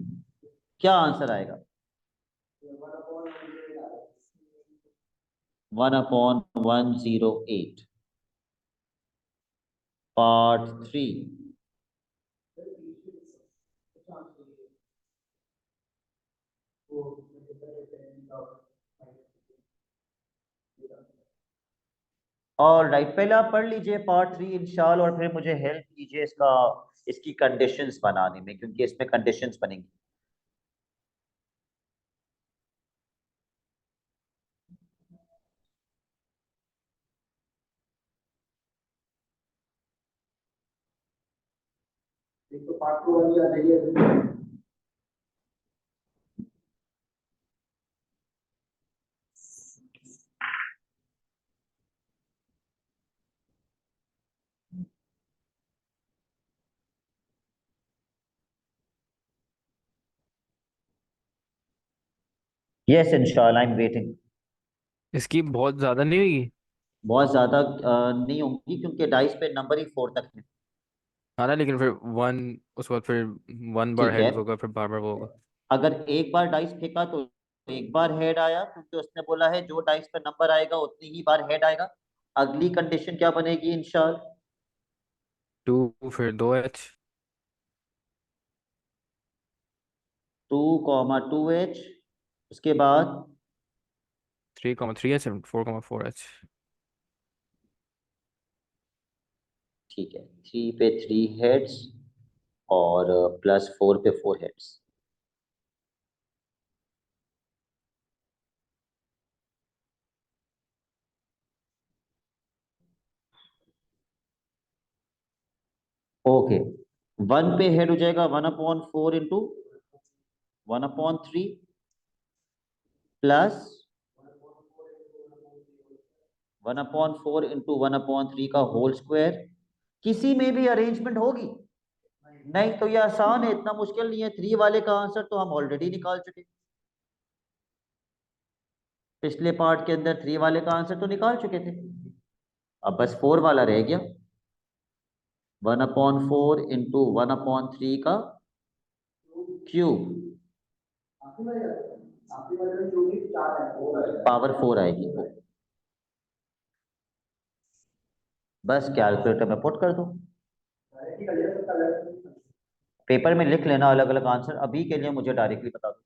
क्या आंसर आएगा? 1/108 पार्ट 3। और राइट, पहले आप पढ़ लीजिए पार्ट 3 इंशाल्लाह, और फिर मुझे हेल्प कीजिए इसकी कंडीशंस बनाने में, क्योंकि इसमें कंडीशंस बनेंगी। यस इंशाल्लाह, आई एम वेटिंग। इसकी बहुत ज्यादा नहीं होगी। बहुत ज्यादा नहीं होंगी, क्योंकि डाइस पे नंबर ही 4 तक है। हाँ ना, लेकिन फिर वन, उसके बाद फिर 1 बार ठीक है, हेड होगा, फिर बार बार वो होगा। अगर एक बार डाइस फेंका तो एक बार हेड आया, क्योंकि उसने बोला है जो डाइस पे नंबर आएगा उतनी ही बार हेड आएगा। अगली कंडीशन क्या बनेगी इंशाल्लाह? 2 फिर 2h। 2,2h, उसके बाद 3,3h 4,4h। ठीक है, 3 पे 3 हेड्स और +4 पे 4 हेड्स। ओके, 1 पे हेड हो जाएगा 1/4 इंटू 1/3 प्लस 1/4 इंटू 1/3 का होल स्क्वायर। किसी में भी अरेंजमेंट होगी? नहीं, तो ये आसान है, इतना मुश्किल नहीं है। 3 वाले का आंसर तो हम ऑलरेडी निकाल चुके। पिछले पार्ट के अंदर 3 वाले का आंसर तो निकाल चुके थे। अब बस 4 वाला रह गया। 1/4 इंटू 1/3 का क्यूब पावर 4 आएगी। बस कैलकुलेटर में पुट कर दो। पेपर में लिख लेना अलग अलग आंसर, अभी के लिए मुझे डायरेक्टली बता दो।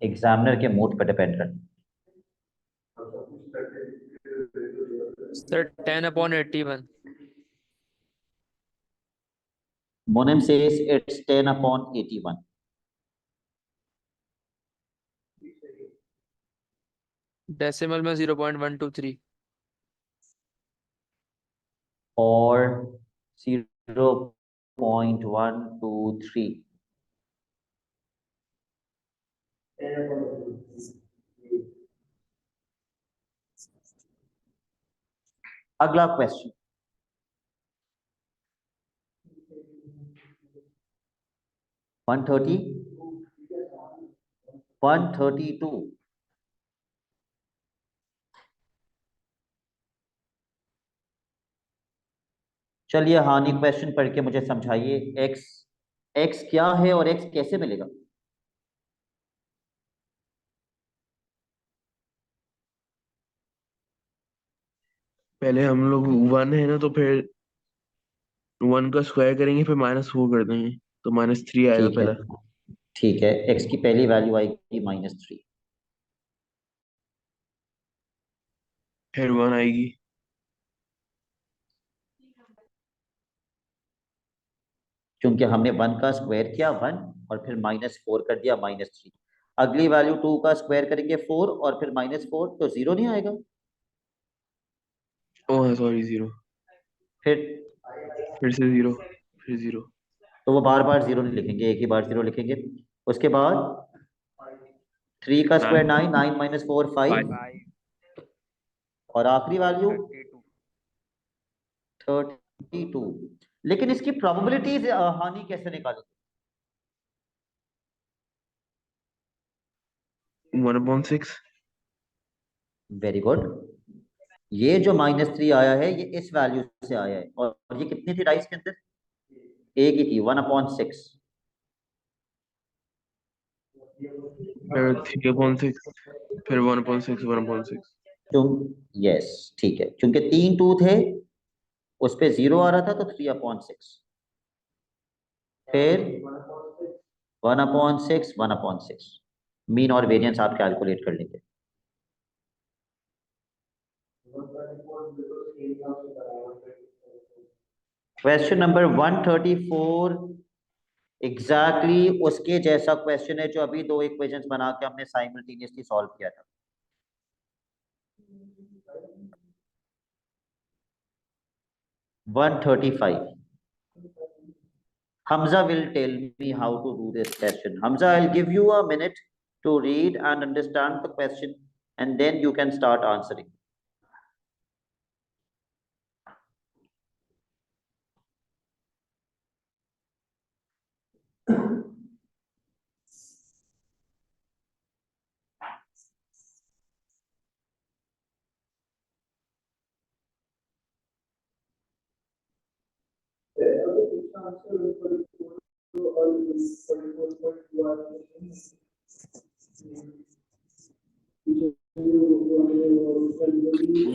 एग्जामिनर के मूड पर डिपेंड करता है। Sir 10/81। Monem says it's 10/81. Decimal में 0.123। और 0.123। अगला क्वेश्चन, 130, 132। चलिए हानि क्वेश्चन पढ़ के मुझे समझाइए, x x क्या है और x कैसे मिलेगा? पहले हम लोग 1 है ना, तो फिर 1 का स्क्वायर करेंगे, फिर -4 कर देंगे, तो -3 आएगा ठीक है, पहला। ठीक है, x की पहली वैल्यू आएगी -3। फिर 1 आएगी। क्योंकि हमने 1 का स्क्वायर किया 1 और फिर -4 कर दिया -3। अगली वैल्यू 2 का स्क्वायर करेंगे 4 और फिर -4, तो 0 नहीं आएगा। Oh sorry, 0। फिर फिर से 0, फिर 0। तो वो बार बार 0 नहीं लिखेंगे, एक ही बार 0 लिखेंगे। उसके बाद 3 का स्क्वायर 9, 9 - 4 5, 5 और आखिरी वैल्यू 32। 32। लेकिन इसकी प्रोबेबिलिटीज हानि कैसे निकालेंगे? 1/6। Very good. ये जो -3 आया है ये इस वैल्यू से आया है, और ये कितनी थी डाइस के अंदर? एक ही थी, 1/6। फिर 3/6, फिर 1/6, 1/6। तुम यस, ठीक है, क्योंकि 3 2 थे, उस पे 0 आ रहा था, तो 3/6। फिर 1/6, 1/6। मीन और वेरिएंस आप कैलकुलेट कर लेंगे। क्वेश्चन नंबर 134 एग्जैक्टली उसके जैसा क्वेश्चन है जो अभी दो इक्वेशंस बना के हमने साइमल्टेनियसली सॉल्व किया था। One 135। Hamza will tell me how to do this question. Hamza, I'll give you a minute to read and understand the question, and then you can start answering.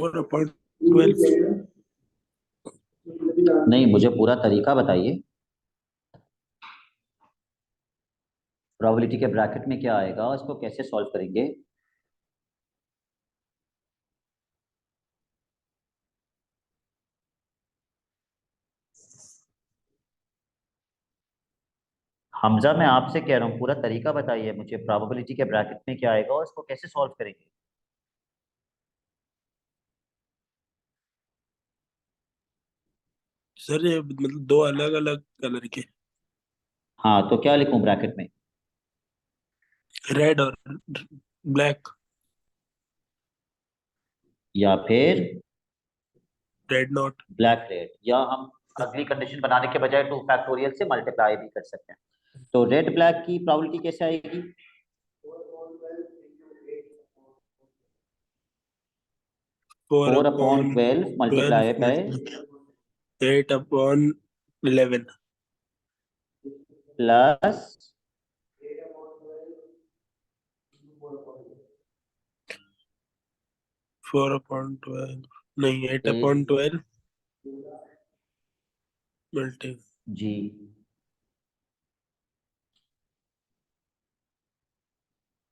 What about 12? नहीं, मुझे पूरा तरीका बताइए। Probability के bracket में क्या आएगा, उसको कैसे सॉल्व करेंगे? हमजा, मैं आपसे कह रहा हूँ पूरा तरीका बताइए मुझे, प्रोबेबिलिटी के ब्रैकेट में क्या आएगा और इसको कैसे सॉल्व करेंगे? सर ये मतलब दो अलग अलग कलर के, हाँ, तो क्या लिखूं ब्रैकेट में? रेड और ब्लैक। या फिर रेड नॉट। ब्लैक रेड, या हम अगली कंडीशन बनाने के बजाय 2 फैक्टोरियल से मल्टीप्लाई भी कर सकते हैं। तो रेड ब्लैक की प्रोबेबिलिटी कैसे आएगी? 4/12 मल्टीप्लाई बाय 8/11। प्लस 4/12 नहीं, 8 8/12 मल्टी। जी।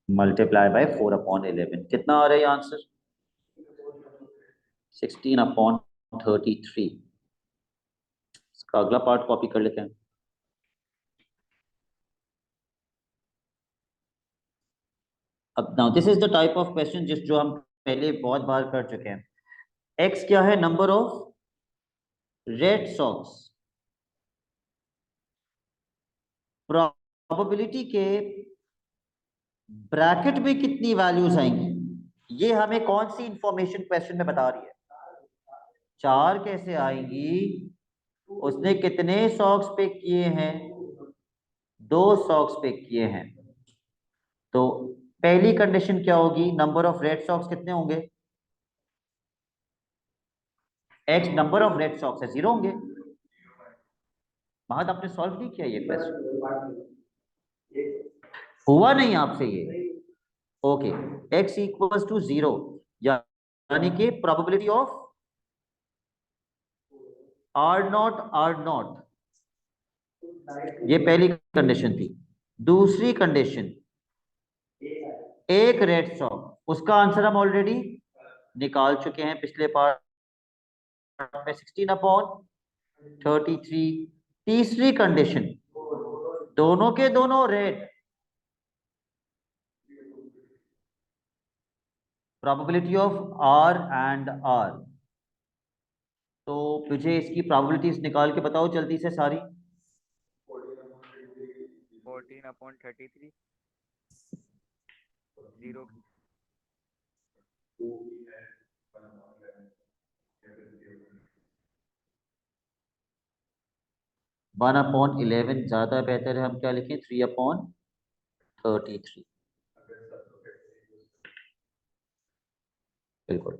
मल्टीप्लाई बाय 4/11 कितना आ रहा है आंसर? 16/33। इसका अगला पार्ट कॉपी कर लेते हैं। अब now this is the type of question जो हम पहले बहुत बार कर चुके हैं। एक्स क्या है? Number of Red Sox. Probability के ब्रैकेट में कितनी वैल्यूज आएंगी, ये हमें कौन सी इंफॉर्मेशन क्वेश्चन में बता रही है? 4 कैसे आएंगी? उसने कितने सॉक्स पिक किए हैं? 2 सॉक्स पिक किए हैं। तो पहली कंडीशन क्या होगी? नंबर ऑफ रेड सॉक्स कितने होंगे? X number of Red Sox है, 0 होंगे। महद आपने सॉल्व नहीं किया ये क्वेश्चन? हुआ नहीं आपसे ये? ओके, एक्स इक्वल्स टू 0, यानी कि प्रोबेबिलिटी ऑफ R0 ये पहली कंडीशन थी। दूसरी कंडीशन, एक रेड सॉक, उसका आंसर हम ऑलरेडी निकाल चुके हैं पिछले पार्ट में, 16/33। तीसरी कंडीशन, दोनों के दोनों red, probability of R and R। तो मुझे इसकी प्रोबेबिलिटीज निकाल के बताओ जल्दी से सारी। 14/33 0 की। 1/11 ज्यादा बेहतर है, हम क्या लिखें? 3/33। बिल्कुल।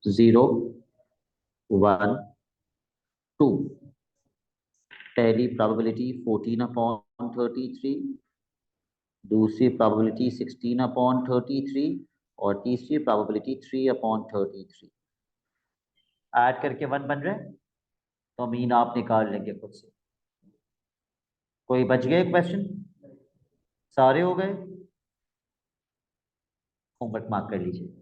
जीरो, 1, 2। पहली प्रोबेबिलिटी 14/33, दूसरी प्रोबेबिलिटी 16/33 और तीसरी प्रोबेबिलिटी 3/33। ऐड करके 1 बन रहे हैं, तो मीन आप निकाल लेंगे खुद से। कोई बच गए क्वेश्चन? सारे हो गए? होमवर्क मार्क कर लीजिए।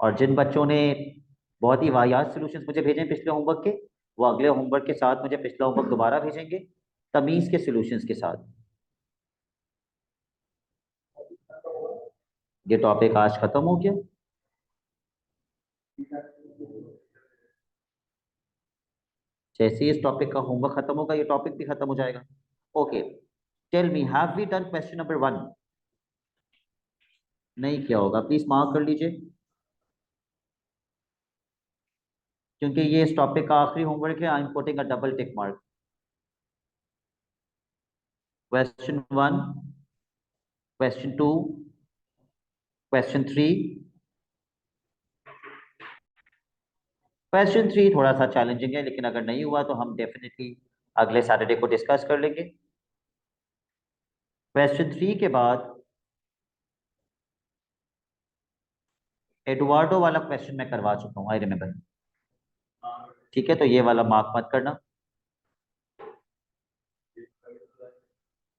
और जिन बच्चों ने बहुत ही वाहियात सॉल्यूशंस मुझे भेजे पिछले होमवर्क के, वो अगले होमवर्क के साथ मुझे पिछला होमवर्क दोबारा भेजेंगे तमीज के सॉल्यूशंस के साथ। ये टॉपिक आज खत्म हो गया। जैसे ही इस टॉपिक का होमवर्क खत्म होगा, ये टॉपिक भी खत्म हो जाएगा। Okay, tell me, have we done question number 1? नहीं किया होगा, प्लीज मार्क कर लीजिए, क्योंकि ये इस टॉपिक का आखिरी होमवर्क है। I am putting a double tick mark. Question 1, question 2, question 3। Question 3 थोड़ा सा चैलेंजिंग है, लेकिन अगर नहीं हुआ तो हम डेफिनेटली अगले सैटरडे को डिस्कस कर लेंगे। क्वेश्चन 3 के बाद एडुआर्डो वाला क्वेश्चन मैं करवा चुका हूं, आई रिमेम्बर। ठीक है, तो ये वाला मार्क मत करना।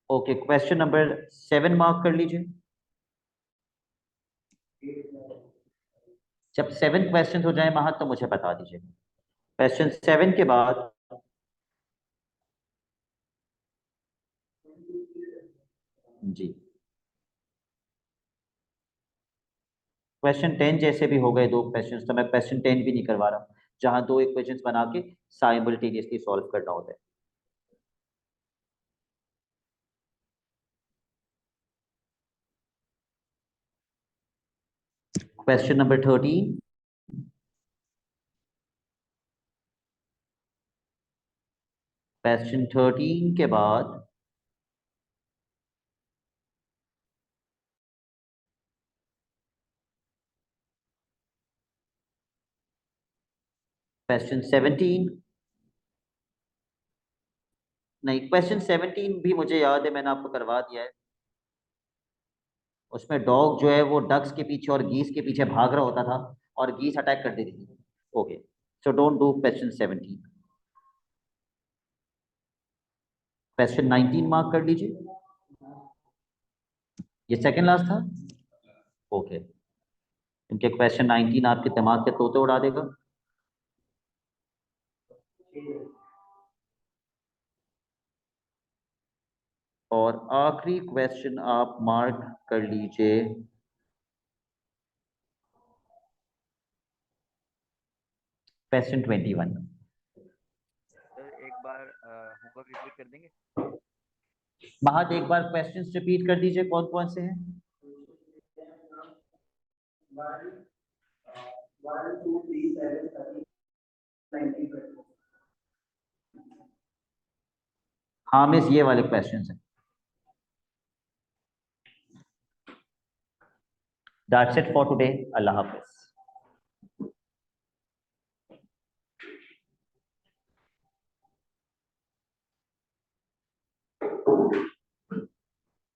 ओके, क्वेश्चन नंबर 7 मार्क कर लीजिए। जब 7 क्वेश्चन हो जाए महत तो मुझे बता दीजिए। क्वेश्चन 7 के बाद जी क्वेश्चन 10 जैसे भी हो गए 2 क्वेश्चंस, तो मैं क्वेश्चन 10 भी नहीं करवा रहा, जहां 2 इक्वेशंस बना के साइमल्टेनियसली सॉल्व करना होता है। क्वेश्चन नंबर 13, क्वेश्चन 13 के बाद क्वेश्चन 17, नहीं क्वेश्चन 17 भी मुझे याद है, मैंने आपको करवा दिया है। उसमें डॉग जो है वो डक्स के पीछे और गीस के पीछे भाग रहा होता था और गीस अटैक कर देती थी। Okay, so don't do question 17। Question 19 mark कर लीजिए। ये सेकंड लास्ट था। ओके, इनके क्वेश्चन 19 आपके दिमाग के तोते उड़ा देगा। और आखिरी क्वेश्चन आप मार्क कर लीजिए क्वेश्चन 21। सर एक बार होमवर्क रिपीट कर देंगे? महद एक बार क्वेश्चंस रिपीट कर दीजिए, कौन कौन से हैं। हाँ मिस, ये वाले क्वेश्चंस हैं। That's it for today. Allah Hafiz.